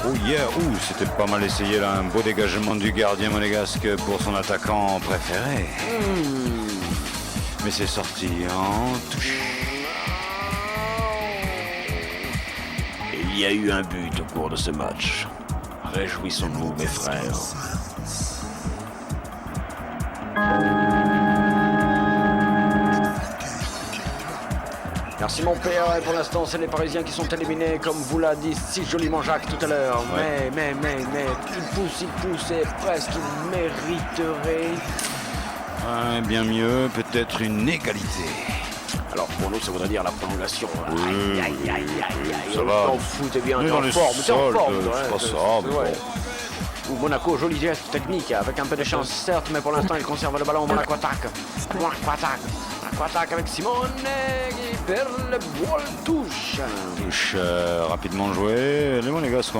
Oh yeah, c'était pas mal essayé là, un beau dégagement du gardien monégasque pour son attaquant préféré. Mais c'est sorti en touche. Et il y a eu un but au cours de ce match. Réjouissons-nous, mes frères. Merci mon père, et pour l'instant c'est les Parisiens qui sont éliminés comme vous l'a dit si joliment Jacques tout à l'heure. Ouais. Mais il pousse et presque il mériterait. Ouais, bien mieux, peut-être une égalité. Alors pour nous ça voudrait dire la prolongation. Oui, ça on va. t'en fous, t'es bien, On est t'es dans en les forme, t'es en soldes, forme. c'est pas ça, mais ouais. bon. Ou Monaco, joli geste technique, avec un peu de chance certes, mais pour l'instant il conserve le ballon. Monaco attaque. Monaco attaque avec Simone qui perd le ball, touche. Touche rapidement joué. Les Monégasques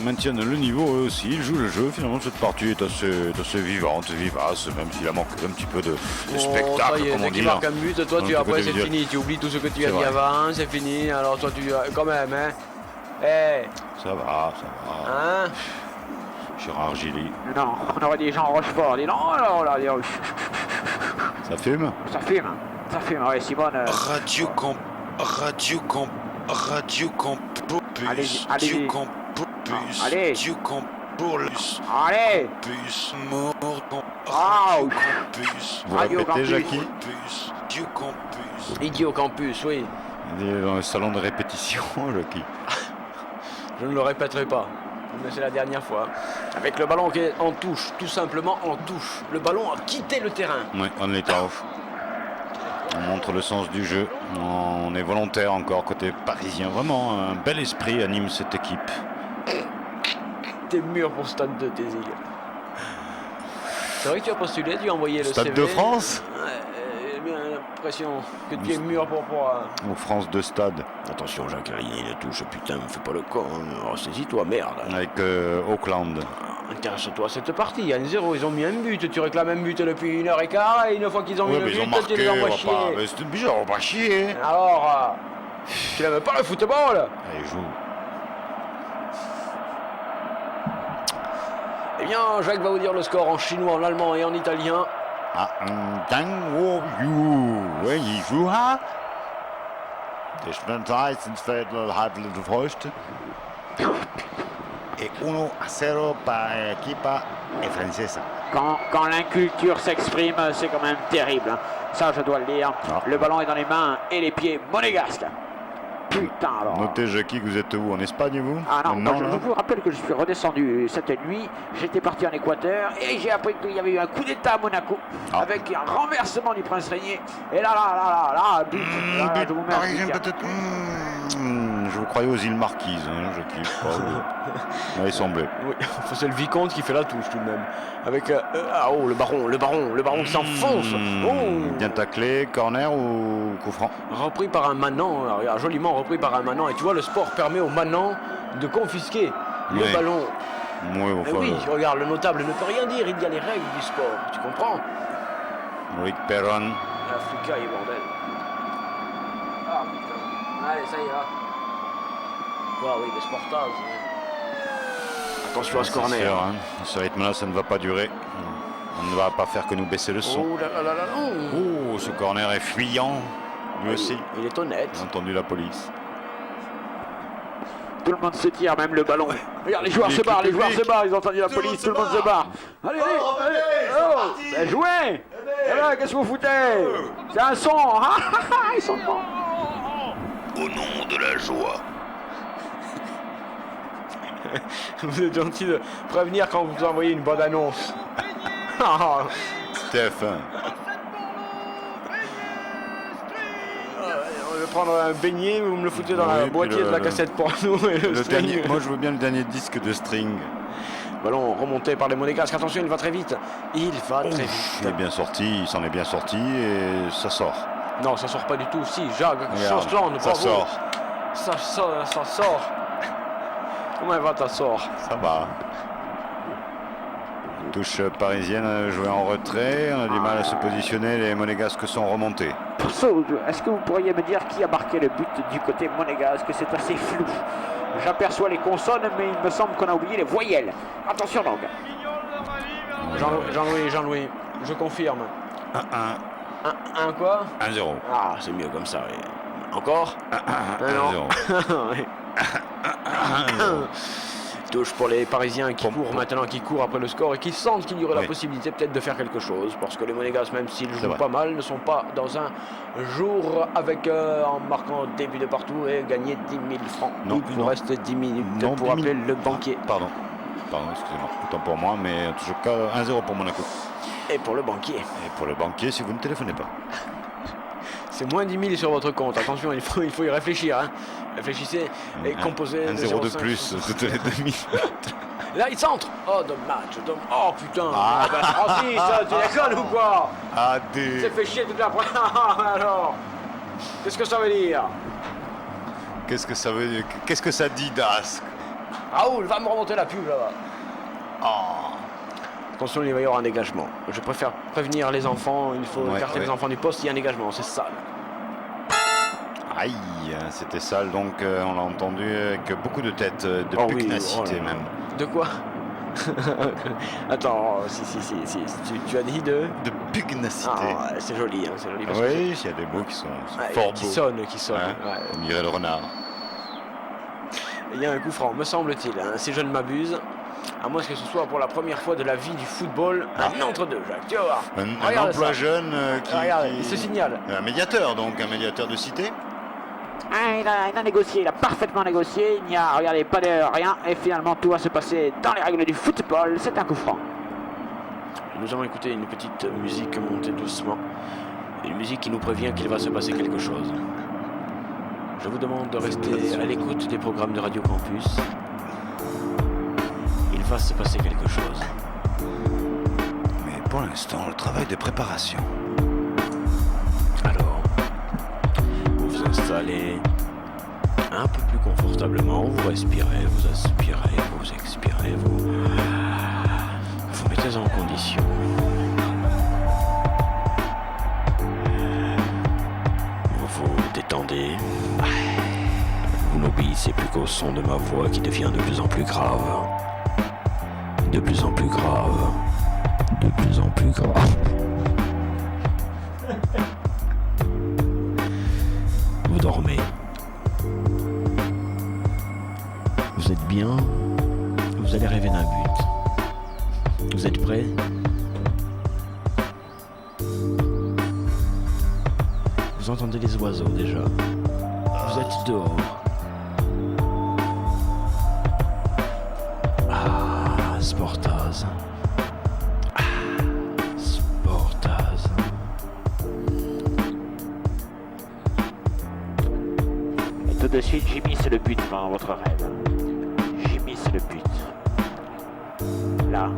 maintiennent le niveau eux aussi. Ils jouent le jeu. Finalement, cette partie est assez vivante, vivace, même s'il a manqué un petit peu de spectacle, comme on dit là. Marque un but, toi tu après c'est fini, tu oublies tout ce que tu as dit avant, c'est fini. Alors toi tu quand même, hein. Eh. Ça va. Hein? Gérard Gilly. Non, on aurait dit Jean Rochefort. Dis non, Ça fume? ça fume, ouais, Simone. Radio Campus. Allez-y. Radio Campus. Allez. Radio Campus. Allez. Campus. Mort. Ah, Campus. Vous Radio répétez, Campus. Jackie? Campus. Radio Campus. Idiot campus, oui. Il est dans le salon de répétition, Jackie. Je ne le répéterai pas. mais c'est la dernière fois. Avec le ballon qui est en touche, tout simplement en touche. Le ballon a quitté le terrain. Oui, on est off. On montre le sens du jeu. On est volontaire encore côté parisien. Vraiment, un bel esprit anime cette équipe. T'es mûr pour Stade de tes îles. C'est vrai que tu as postulé, tu as envoyé le Stade CV. de France? J'ai bien l'impression que tu es mûr pour... Ou France de Stade. Attention, Jacques Carigny, il touche, putain, me fais pas le con. Oh, saisis-toi, merde. Avec Auckland. Intéresse-toi à cette partie, il y a 1-0, ils ont mis un but, tu réclames un but depuis 1h15, et une fois qu'ils ont mis Ouais, le mais ils ont but, tu les marqué, envoies chier. mais c'est bizarre, on va pas chier. Alors, tu n'aimes pas le football? Allez, joue. Eh bien, Jacques va vous dire le score en chinois, en allemand et en italien. Ah, Tang Wo Yu. Oui, il joue, hein? Der Spielzeit sind halbe Früchte. Et 1-0 par equipa francesa. Quand l'inculture s'exprime, c'est quand même terrible. Hein. Ça, je dois le dire. Ah. Le ballon est dans les mains et les pieds monégasques. Putain, alors. Notez, Jackie, que vous êtes où? En Espagne, vous? Ah non, moi, je là. vous rappelle que je suis redescendu cette nuit. J'étais parti en Équateur et j'ai appris qu'il y avait eu un coup d'État à Monaco avec un renversement du prince régnier. Et là, but. Là, je vous mets un Parisien, but. peut-être. Je vous croyais aux îles Marquises, hein, Jackie. Il semblait. Oui, c'est le vicomte qui fait la touche tout de même. Avec le baron qui s'enfonce. Bien taclé, corner ou coup franc? Repris par un manant, regarde, joliment repris par un manant. Et tu vois, le sport permet au manant de confisquer le Oui. ballon. Oui, Eh enfin, oui, regarde, le notable ne peut rien dire, il y a les règles du sport, tu comprends? Rick Perron. L'Africa est bordel. Ah putain, allez, ça ira. Ah oui, les sportages. Attention à ce C'est corner. sûr, hein. Ce rythme-là, ça ne va pas durer. On ne va pas faire que nous baisser le son. Oh là là là là là. Oh, ce corner est fuyant. Lui aussi. Il est honnête. J'ai entendu la police. Tout le monde se tire, même le ballon. Regarde, les joueurs Public, se barrent, public. ils ont entendu la police, tout le monde se barre. Allez, allez, jouez. Voilà, qu'est-ce que vous foutez? C'est un son. Ils sont morts. Au nom de la joie. Vous êtes gentil de prévenir quand vous envoyez une bonne annonce. TF1. On va prendre un beignet, vous me le foutez dans Oui, la puis boîtier de la cassette porno et le string. dernier, moi, je veux bien le dernier disque de string. Ballon remonté par les Monégasques. Attention, il va très vite. Il va très vite. Il est bien sorti, il s'en est bien sorti et ça sort. Non, ça sort pas du tout. Si, Jacques, Regarde, Chosland, ça bravo. sort. Ça sort. Comment elle va ta sort? Ça va. Touche parisienne jouée en retrait. On a du mal à se positionner. Les Monégasques sont remontés. Est-ce que vous pourriez me dire qui a marqué le but du côté monégasque? C'est assez flou. J'aperçois les consonnes, mais il me semble qu'on a oublié les voyelles. Attention donc. Jean-Louis, je confirme. 1-1. Un quoi? 1-0. Ah, c'est mieux comme ça, oui. Encore? 1-0. Oui. Touche pour les Parisiens qui courent maintenant, qui courent après le score et qui sentent qu'il y aurait la Oui. possibilité peut-être de faire quelque chose. Parce que les Monégasques, même s'ils jouent vrai. pas mal, ne sont pas dans un jour avec en marquant début de partout et gagner 10 000 francs. Non, Il nous non. reste 10 minutes Non, pour 10 000. appeler le banquier. Pardon, excusez-moi. Autant pour moi, mais en tout cas 1-0 pour Monaco. Et pour le banquier. Et pour le banquier, si vous ne téléphonez pas. C'est moins 10 000 sur votre compte. Attention, il faut y réfléchir. Hein. Réfléchissez et composez. 1-0 de 0,5. plus toutes les demi. Là, il centre. Oh, dommage. Oh, putain. Ah. Francis, tu déconnes ou quoi? AD. C'est fait chier toute la alors, qu'est-ce que ça veut dire? Qu'est-ce que ça veut dire? Qu'est-ce que ça dit, Dask? Raoul, va me remonter la pub là-bas. Oh. Attention, il va y avoir un dégagement. Je préfère prévenir les enfants. Il faut Ouais, écarter ouais. les enfants du poste. Il y a un dégagement, c'est sale. Aïe, c'était sale, donc on l'a entendu avec beaucoup de tête, de Oh oui, pugnacité oh là là. même. De quoi? Attends, si, tu as dit de... De pugnacité. Ah, ouais, c'est joli, hein, c'est joli. Parce que Oui, il y a des mots qui sont ouais, fort qui beaux. sonnent. Hein, Ouais. comme dirait le renard. Il y a un coup franc, me semble-t-il, hein, si je ne m'abuse. À moins que ce soit pour la première fois de la vie du football, un entre-deux, Jacques. Tu vas voir. Un Regarde emploi ça. jeune qui... Regarde, il se signale. Un médiateur, donc un médiateur de cité. Il a négocié, il a parfaitement négocié. Il n'y a, regardez, pas d'erreur, rien. Et finalement, tout va se passer dans les règles du football. C'est un coup franc. Nous allons écouter une petite musique montée doucement. Une musique qui nous prévient qu'il va se passer quelque chose. Je vous demande de rester à l'écoute des programmes de Radio Campus. Il va se passer quelque chose. Mais pour l'instant, le travail de préparation. Alors, vous vous installez un peu plus confortablement, vous respirez, vous aspirez, vous expirez, vous mettez en condition. Vous vous détendez. Vous n'obéissez plus qu'au son de ma voix qui devient de plus en plus grave. De plus en plus grave. De plus en plus grave. Vous dormez. Vous êtes bien. Vous allez rêver d'un but. Vous êtes prêts ? Vous entendez les oiseaux déjà. Vous êtes dehors. Ah, Sportaz. Ah, Sportaz. Et tout de suite, Jimmy, c'est le but dans votre rêve. Jimmy, c'est le but. Là.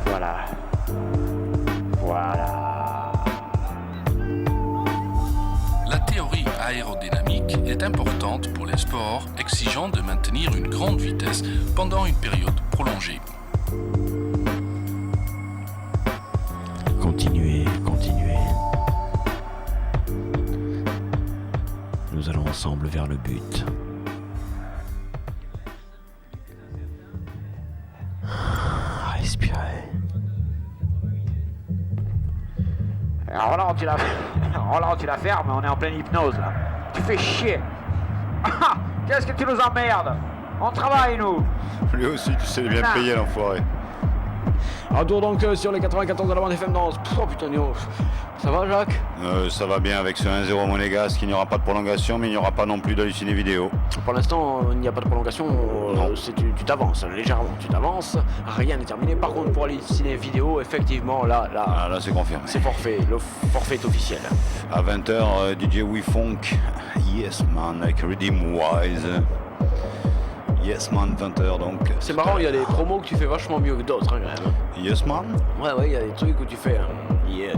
Voilà. Voilà. La théorie aérodynamique est importante pour les sports exigeant de maintenir une grande vitesse pendant une période prolongée. Continuez, continuez. Nous allons ensemble vers le but. Respirez. Roland, tu la fermes, on est en pleine hypnose là. Tu fais chier. Ah, qu'est-ce que tu nous emmerdes? On travaille nous. Lui aussi, tu sais bien payer l'enfoiré. Retour donc sur les 94 de la bande FM dans... Oh putain, ça va Jacques? Ça va bien avec ce 1-0 monégasque, il n'y aura pas de prolongation, mais il n'y aura pas non plus d'halluciné vidéo. Pour l'instant, il n'y a pas de prolongation, tu t'avances légèrement, tu t'avances, rien n'est terminé. Par contre, pour halluciné vidéo, effectivement, là c'est confirmé. C'est forfait, le forfait est officiel. À 20h, DJ WeFunk, Yes Man, avec Redeem Wise. Yes Man, 20h donc. C'est marrant, il y a des promos que tu fais vachement mieux que d'autres, hein, quand même. Yes Man? Ouais, il y a des trucs où tu fais,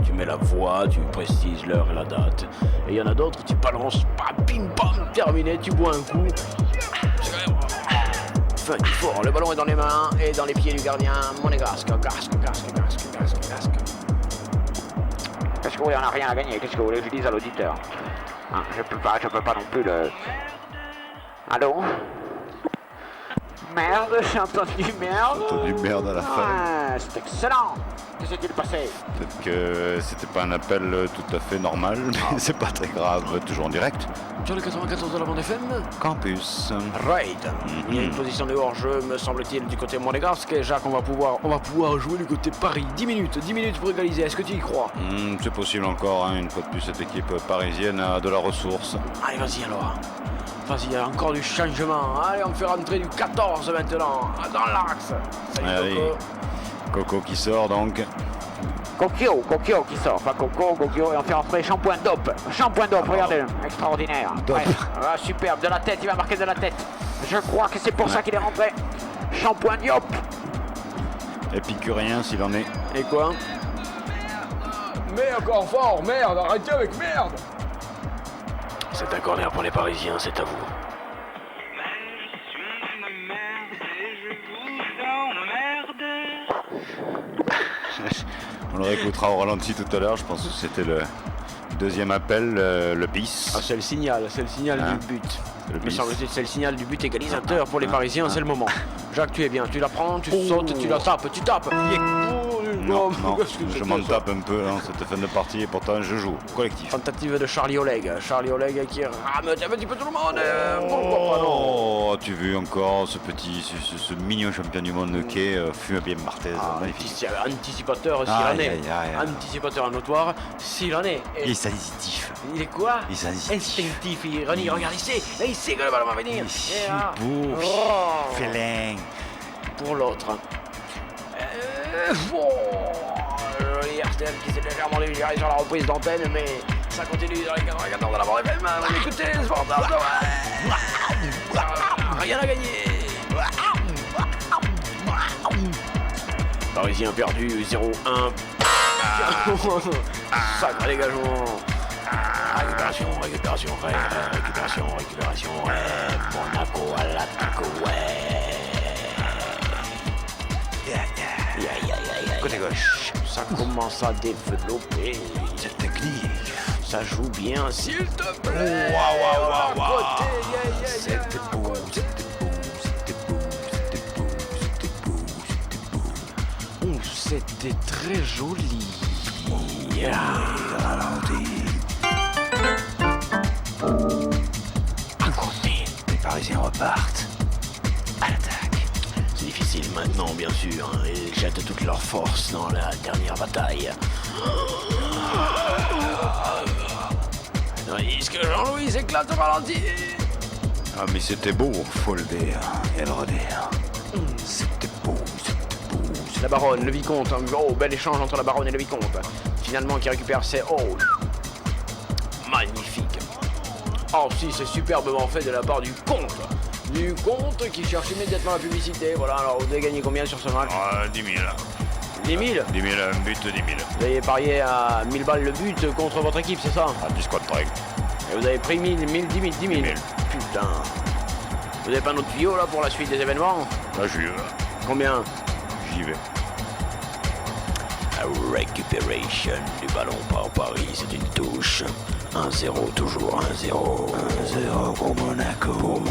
tu mets la voix, tu précises l'heure et la date. Et il y en a d'autres, tu balances, bim, bam, terminé, tu bois un coup. Fun, fort, le ballon est dans les mains et dans les pieds du gardien. Monégasque, casque. Qu'est-ce que vous voulez, on n'a rien à gagner, qu'est-ce que vous voulez que je dise à l'auditeur? Je peux pas non plus le... Allô? Merde, j'ai entendu merde. J'ai entendu merde à la fin. Ouais, c'est excellent. Que s'est-il passé? Peut-être que c'était pas un appel tout à fait normal, mais c'est pas très grave, toujours en direct. Sur le 94 de la bande FM, Campus. Raid. Il y a une position de hors-jeu, me semble-t-il, du côté monégasque. Et Jacques, on va pouvoir jouer du côté Paris. 10 minutes pour égaliser. Est-ce que tu y crois? C'est possible encore, une fois de plus, cette équipe parisienne a de la ressource. Allez, vas-y alors. Vas-y, il y a encore du changement. Allez, on me fait rentrer du 14 maintenant, dans l'axe. Salut Allez. Coco qui sort donc. Coquio qui sort. Enfin Coquio, et on fait rentrer Shampoing Dope. Regardez, extraordinaire. Dope. Ouais. Ah, superbe, de la tête, il va marquer de la tête. Je crois que c'est pour ça qu'il est rentré. Shampoing Diop. Épicurien s'il en est. Et quoi? Mais encore fort, merde, arrêtez avec merde. C'est un corner pour les Parisiens, c'est à vous. On le réécoutera au ralenti tout à l'heure, je pense que c'était le deuxième appel, le bis. Ah, c'est le signal du but. Me semble-t-il, c'est le signal du but égalisateur pour les Parisiens, c'est le moment. Jacques, tu es bien, tu la prends, tu sautes, tu la tapes, tu tapes. Non, Qu'est-ce que je c'est m'en que ça? tape un peu dans cette fin de partie et pourtant je joue collectif. Tentative de Charlie Oleg. Charlie Oleg qui rame un petit peu tout le monde. Pourquoi pas non? Oh, as-tu vu encore ce mignon champion du monde qui est Fume bien Martez, magnifique. Anticipateur s'il Aïe, en est. aïe, aïe. Anticipateur notoire s'il en est. Il est sensitif. Il est quoi? Il est sensitif. Instinctif. Regarde, il sait que le ballon va venir. Et là, Beau, oh, félin. pour l'autre. Joli RTL qui s'est légèrement déviré sur la reprise d'antenne, mais ça continue dans les 94 de la bande FM. Écoutez, c'est formidable. Rien à gagner. Parisien perdu 0-1. Sacré dégagement. Récupération. Monaco à l'attaque, Côté gauche. Ça commence à développer. Cette technique. Ça joue bien, s'il te plaît. Waouh. Côté, C'était beau. Oh, c'était très joli. À côté. Les Parisiens repartent. À l'attaque. C'est difficile maintenant, bien sûr. Ils jettent toute leur force dans la dernière bataille. Risque Jean-Louis s'éclate au ralenti. Ah mais c'était beau, faut le dire et le redire. C'était beau. La baronne, le vicomte. Oh, bel échange entre la baronne et le vicomte. Finalement, qui récupère ses... Oh, magnifique. Oh si, c'est superbement fait de la part du comte. Du comte qui cherche immédiatement la publicité. Voilà, alors vous avez gagné combien sur ce match? 10 000. 10 000. 10 000, un but, 10 000. Vous avez parié à 1000 balles le but contre votre équipe, c'est ça? À 10 contre règle. Et vous avez pris 1000, 1000, 10 000, 10 000. Putain. Vous avez pas un autre tuyau là pour la suite des événements? Là, j'y vais. Combien? J'y vais. Récupération du ballon par Paris, c'est une touche. 1-0, toujours 1-0. 1-0 pour Monaco.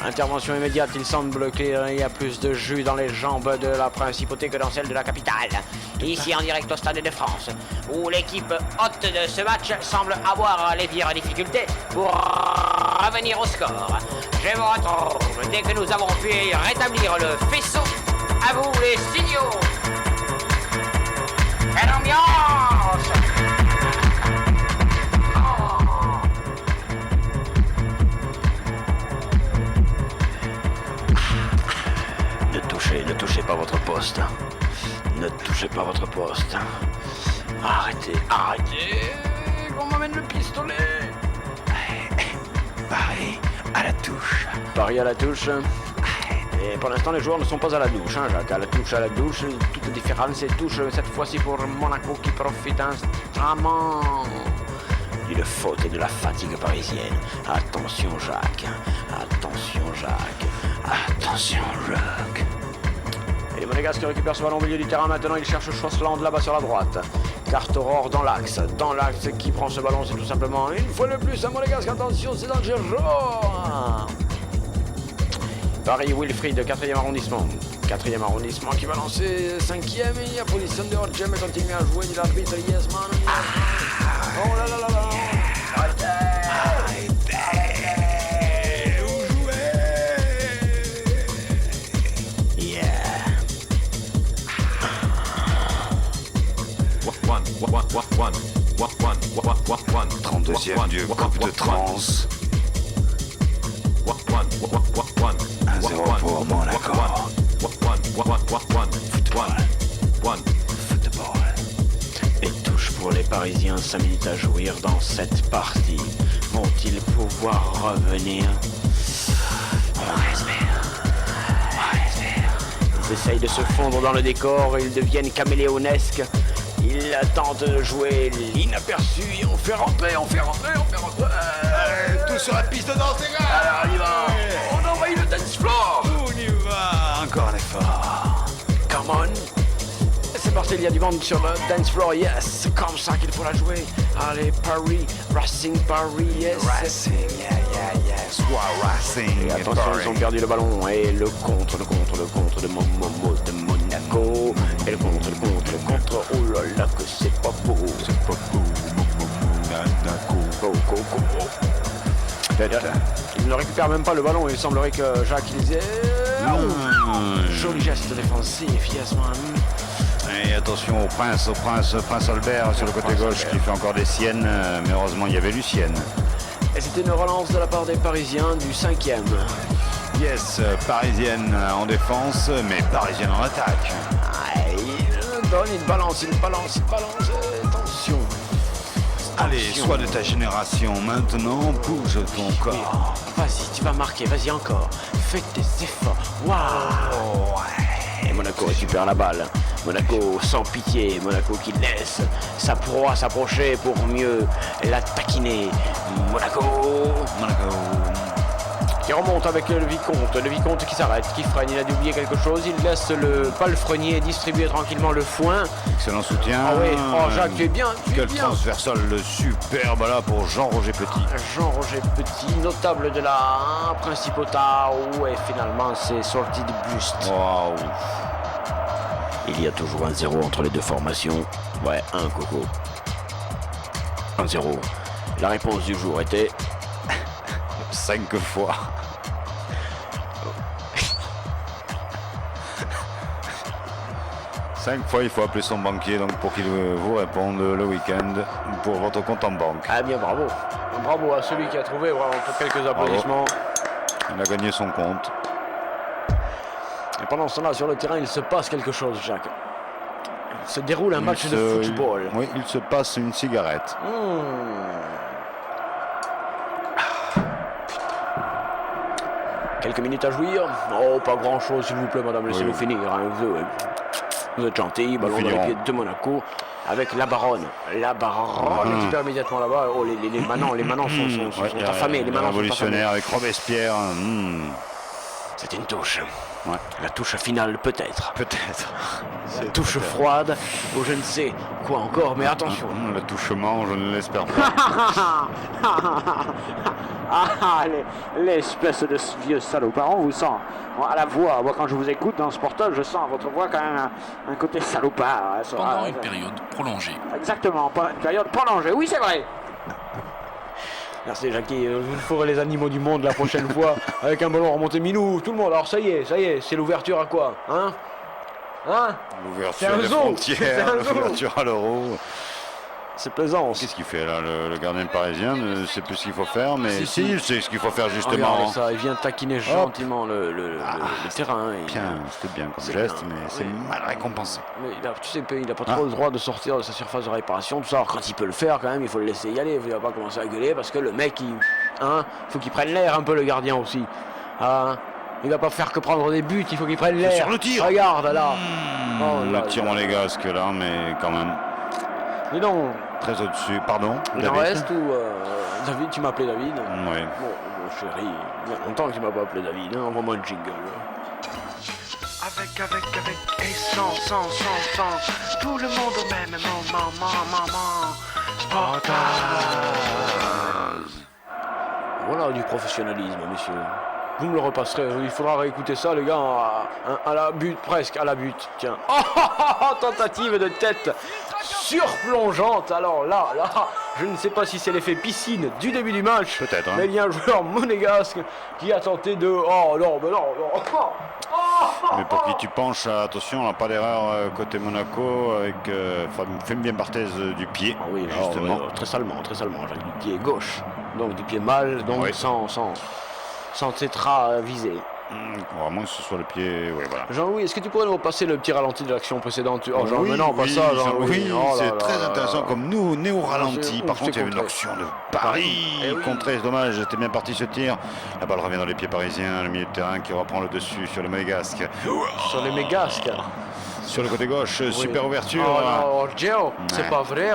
Intervention immédiate, il semble qu'il y a plus de jus dans les jambes de la principauté que dans celle de la capitale. Ici en direct au Stade de France, où l'équipe hôte de ce match semble avoir les pires difficultés pour revenir au score. Je vous retrouve dès que nous avons pu rétablir le faisceau. À vous les signaux. Quelle ambiance! Ne touchez pas votre poste. Ne touchez pas votre poste. Arrêtez. On m'amène le pistolet. Paris à la touche. Paris à la touche. Et pour l'instant, les joueurs ne sont pas à la douche, hein, Jacques. À la douche, toute différence et touche cette fois-ci pour Monaco qui profite instamment d'une faute et de la fatigue parisienne. Attention, Jacques. Et les Monégasques récupèrent ce ballon au milieu du terrain. Maintenant, ils cherchent Chossland là-bas sur la droite. Carteror dans l'axe. Qui prend ce ballon, c'est tout simplement une fois de plus un Monégasque. Attention, c'est dangereux. Paris Wilfried, 4e arrondissement. 4e arrondissement qui va lancer 5e. Il y a position de Hodgem et continue à jouer. Il arbitre Yes Man. Oh là là là là. Où jouer? Yeah. 32e du Coupe de France. 1-0 pour Monaco. Football. Et touche pour les Parisiens, 5 minutes à jouir dans cette partie. Vont-ils pouvoir revenir? On espère. Ils essayent de se fondre dans le décor, ils deviennent caméléonesques. Ils tentent de jouer l'inaperçu et on fait rentrer. Tout sur la piste de danse, les gars. Alors on y va. On envahit le dance floor. On y va. Encore un effort. Come on. Et c'est parti, il y a du monde sur le dance floor, yes. C'est comme ça qu'il faut la jouer. Allez, Paris, Racing Paris, yes. Racing, yeah. Soit Racing. Et attention, ils ont perdu le ballon. Et le contre de Monaco. contre. Oh là là, que c'est pas beau. C'est pas beau, Monaco. Go, go, go, go. Il ne récupère même pas le ballon. Il semblerait que Jacques les ait. Joli geste défensif, Yasmin. Et attention au prince Albert sur le côté gauche qui fait encore des siennes. Mais heureusement, il y avait Lucienne. Et c'était une relance de la part des Parisiens du 5e. Yes, parisienne en défense, mais parisienne en attaque. Il donne, il balance. Attention. Allez, sois de ta génération, maintenant bouge ton corps. Vas-y, tu vas marquer, vas-y encore. Fais tes efforts. Waouh. Et Monaco récupère la balle. Monaco sans pitié, Monaco qui laisse sa proie s'approcher pour mieux la taquiner. Monaco qui remonte avec le vicomte qui s'arrête, qui freine, il a dû oublier quelque chose, il laisse pas le freinier distribuer tranquillement le foin. Excellent soutien. Ah oui, oh Jacques, tu es bien, Quel transversal superbe là pour Jean-Roger Petit. Jean-Roger Petit, notable de la Principautat, et finalement c'est sorti du buste. Waouh. Il y a toujours un 0 entre les deux formations. Ouais, un coco. 1-0. La réponse du jour était 5 fois. Cinq fois, il faut appeler son banquier donc pour qu'il vous réponde le week-end pour votre compte en banque. Ah bien, bravo. Bravo à celui qui a trouvé, vraiment, quelques applaudissements. Il a gagné son compte. Et pendant ce temps-là, sur le terrain, il se passe quelque chose, Jacques. Il se déroule un match de football. Oui, il se passe une cigarette. Quelques minutes à jouir. Oh, pas grand-chose, s'il vous plaît, madame, laissez-nous finir. Hein. Vous êtes gentil, ballon dans les pieds de Monaco. Avec la baronne. La baronne récupère immédiatement là-bas. Oh, les manants sont affamés. Les manants révolutionnaire avec Robespierre. C'est une touche. Ouais. La touche finale, peut-être. Peut-être. La touche froide, ou je ne sais quoi encore, mais attention. Le touchement, je ne l'espère pas. L'espèce de vieux salopard, on vous sent à la voix. Moi, quand je vous écoute dans ce portable, je sens à votre voix quand même un côté salopard. Pendant une période prolongée. Exactement, une période prolongée. Oui, c'est vrai. Merci Jackie, vous ferez les animaux du monde la prochaine fois avec un ballon remonté Minou, tout le monde. Alors ça y est, c'est l'ouverture à quoi, hein? L'ouverture des frontières, l'ouverture à l'euro. C'est plaisant. Qu'est-ce qu'il fait là, le gardien parisien ne sait plus ce qu'il faut faire, mais si, il sait ce qu'il faut faire justement. Regardez ça, il vient taquiner gentiment le terrain. C'était bien comme geste, mais c'est mal récompensé. Mais il n'a pas trop le droit de sortir de sa surface de réparation, tout ça. Alors, quand il peut le faire, quand même, il faut le laisser y aller. Il ne va pas commencer à gueuler parce que le mec, faut qu'il prenne l'air un peu, le gardien aussi. Il va pas faire que prendre des buts, il faut qu'il prenne l'air. Sur le tir. Regarde là. Le tir monégasque là, mais quand même. Dis donc. Très au-dessus, pardon. Il en reste ou David, tu m'as appelé David? Oui. Bon, chéri, il y a longtemps que tu m'as pas appelé David, hein. Envoie-moi un jingle. Avec et sans, tout le monde au même moment. Spartans. Voilà du professionnalisme, messieurs. Vous me le repasserez, il faudra réécouter ça, les gars, à la butte, presque à la butte. Tiens. Tentative de tête surplongeante. Alors là, je ne sais pas si c'est l'effet piscine du début du match. Peut-être. Mais il y a un joueur monégasque qui a tenté de... Oh non. Mais pour qui tu penches, attention, on n'a pas d'erreur côté Monaco avec Fabien Barthez du pied. Ah oui, justement. Très salement, avec du pied gauche. Donc du pied mal, donc sans tétra visé. À moins que ce soit le pied. Oui, voilà. Jean-Louis, est-ce que tu pourrais nous passer le petit ralenti de l'action précédente? Non, pas ça, Jean-Louis. C'est très intéressant comme nous, néo ralenti. Par contre, il y a une action de Paris. Contré, c'est dommage, j'étais bien parti ce tir. La balle revient dans les pieds parisiens, le milieu de terrain qui reprend le dessus sur le Monégasque. Sur les Mégasques. Sur le côté gauche, super ouverture. Oh, Gio, c'est pas vrai,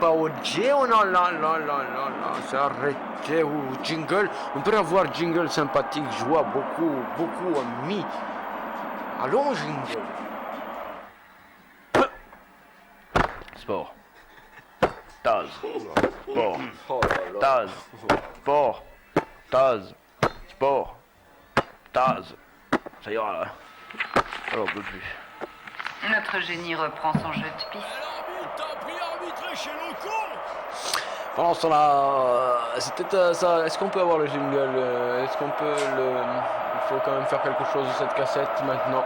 pas au Gio, non, c'est arrêté, jingle. On peut avoir jingle sympathique, je vois beaucoup amis. Allons, jingle. Sport. Taz. Sport. Taz. Sport. Taz. Sport. Taz. Ça ira là. Alors, on peut plus. Notre génie reprend son jeu de piste. Pendant ce temps-là, c'est peut-être ça. Est-ce qu'on peut avoir le jingle? Est-ce qu'on peut il faut quand même faire quelque chose de cette cassette maintenant.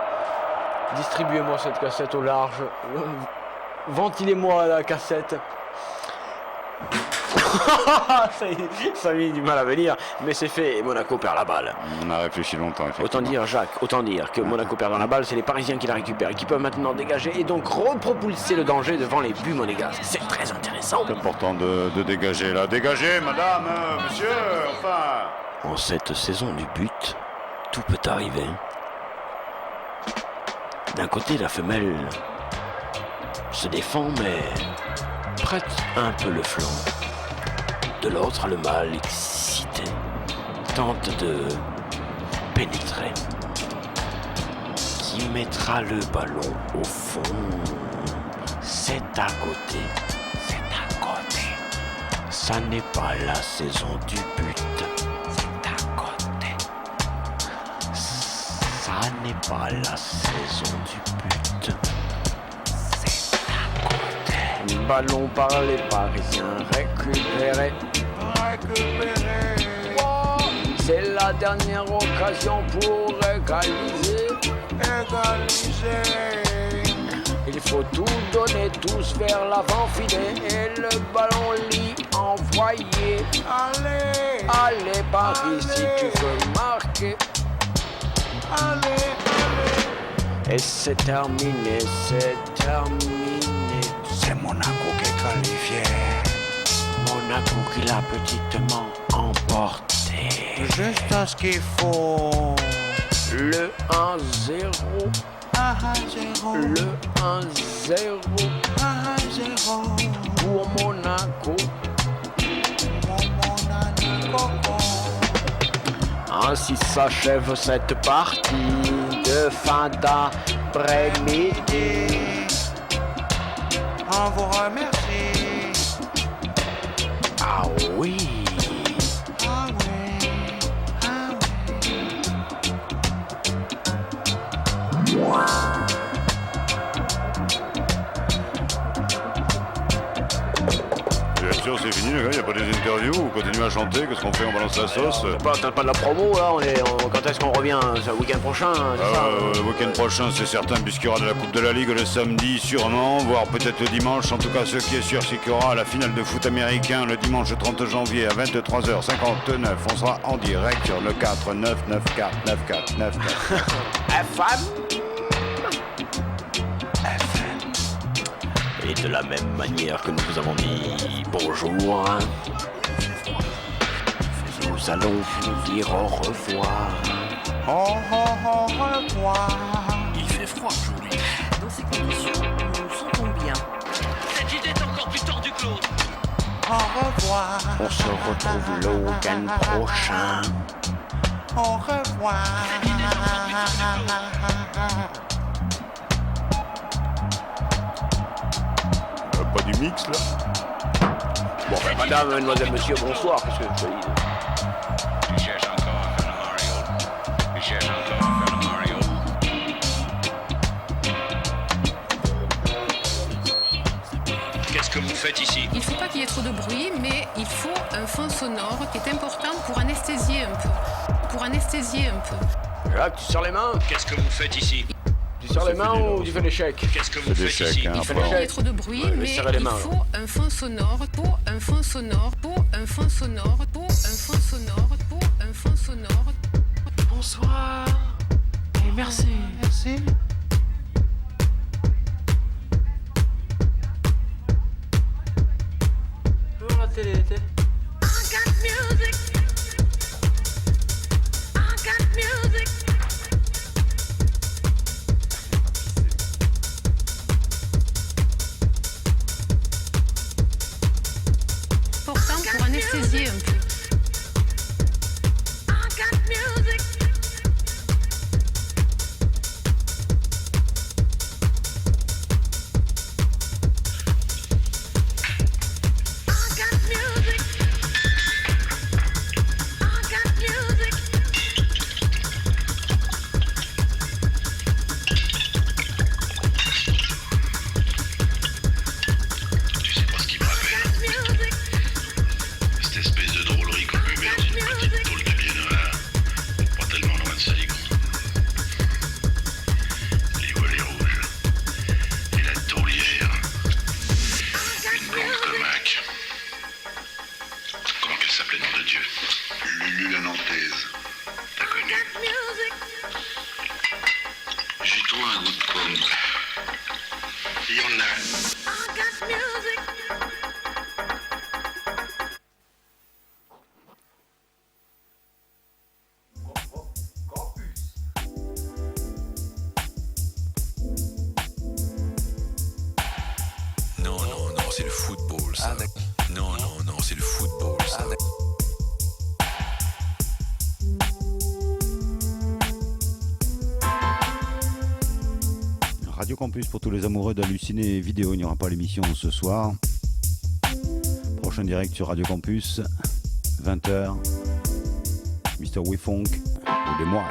Distribuez-moi cette cassette au large. Ventilez-moi la cassette. Ça a mis du mal à venir, mais c'est fait et Monaco perd la balle. On a réfléchi longtemps, Autant dire, Jacques, que Monaco perdant la balle, c'est les Parisiens qui la récupèrent et qui peuvent maintenant dégager et donc repropulser le danger devant les buts monégasques. C'est très intéressant. C'est important de dégager là. Dégagez, madame, monsieur, enfin. En cette saison du but, tout peut arriver. D'un côté, la femelle se défend, mais prête un peu le flanc. De l'autre, le mâle excité tente de pénétrer. Qui mettra le ballon au fond? C'est à côté. Ça n'est pas la saison du but. C'est à côté. Ça n'est pas la saison du but. C'est à côté. Ballon par les Parisiens récupéré. Oh, c'est la dernière occasion pour égaliser. Il faut tout donner, tous vers l'avant-filet et le ballon lit envoyé. Allez Paris, si tu veux marquer. Et c'est terminé, c'est Monaco qui est qualifié. Monaco qui l'a petitement emporté. Juste à ce qu'il faut. Le 1-0. Le 1-0 pour Monaco. Ainsi s'achève cette partie de fin d'après-midi. On vous remercie. Ah oui. Bien sûr, c'est fini, il n'y a pas des interviews, vous continuez à chanter, qu'est-ce qu'on fait, on balance la sauce? T'as pas de la promo là, quand est-ce qu'on revient? C'est le week-end prochain, c'est ça? Le week-end prochain, c'est certain, puisqu'il y aura de la Coupe de la Ligue le samedi, sûrement, voire peut-être le dimanche. En tout cas, ce qui est sûr, c'est qu'il y aura la finale de foot américain le dimanche 30 janvier à 23h59. On sera en direct sur le 49949494. FM. Et de la même manière que nous vous avons dit bonjour, nous allons vous dire au revoir. Au revoir. Il fait froid aujourd'hui. Dans ces conditions, nous nous sentons bien. Cette idée est encore plus tordue que l'autre. Au revoir. On se retrouve le week-end prochain. Au revoir. Pas du mix là? Bon, madame, mademoiselle, monsieur, bonsoir. Qu'est-ce que je te dis? Tu cherches encore à faire le Mario. Tu cherches encore à faire le Mario. Qu'est-ce que vous faites ici? Il ne faut pas qu'il y ait trop de bruit, mais il faut un fond sonore qui est important pour anesthésier un peu. Jacques, tu serres les mains? Qu'est-ce que vous faites ici? Tu serres les mains ou tu fais l'échec? Qu'est-ce que vous faites ici? Il ne faut pas qu'il y ait trop de bruit, mais il faut un fond sonore, Bonsoir et merci. Merci. La télé était. important pour anesthésier un peu. c'est le football, ça. Non, c'est le football, ça. Radio Campus pour tous les amoureux d'halluciner vidéo. Il n'y aura pas l'émission ce soir. Prochain direct sur Radio Campus, 20h. Mr. Wifunk ou les Moise.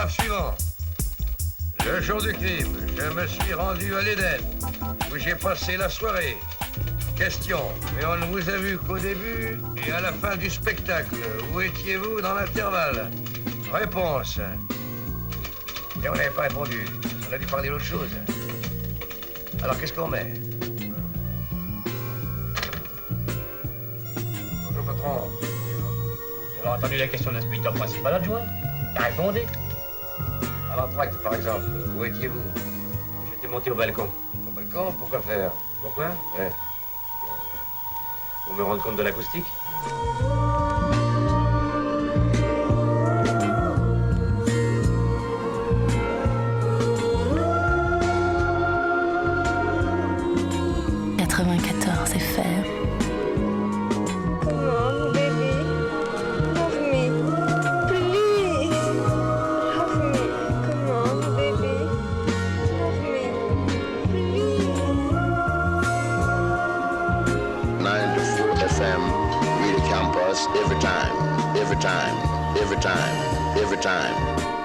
Suivant. Le jour du crime, je me suis rendu à l'Éden, où j'ai passé la soirée. Question, mais on ne vous a vu qu'au début et à la fin du spectacle. Où étiez-vous dans l'intervalle? Réponse. Et on n'avait pas répondu. On a dû parler d'autre chose. Alors qu'est-ce qu'on met? Bonjour patron. Vous avez entendu la question de l'inspecteur principal adjoint? T'as répondu? À l'entracte, par exemple, où étiez-vous? J'étais monté au balcon. Au balcon? Pourquoi faire? Pourquoi? Ouais. Pour me rendre compte de l'acoustique? Every time.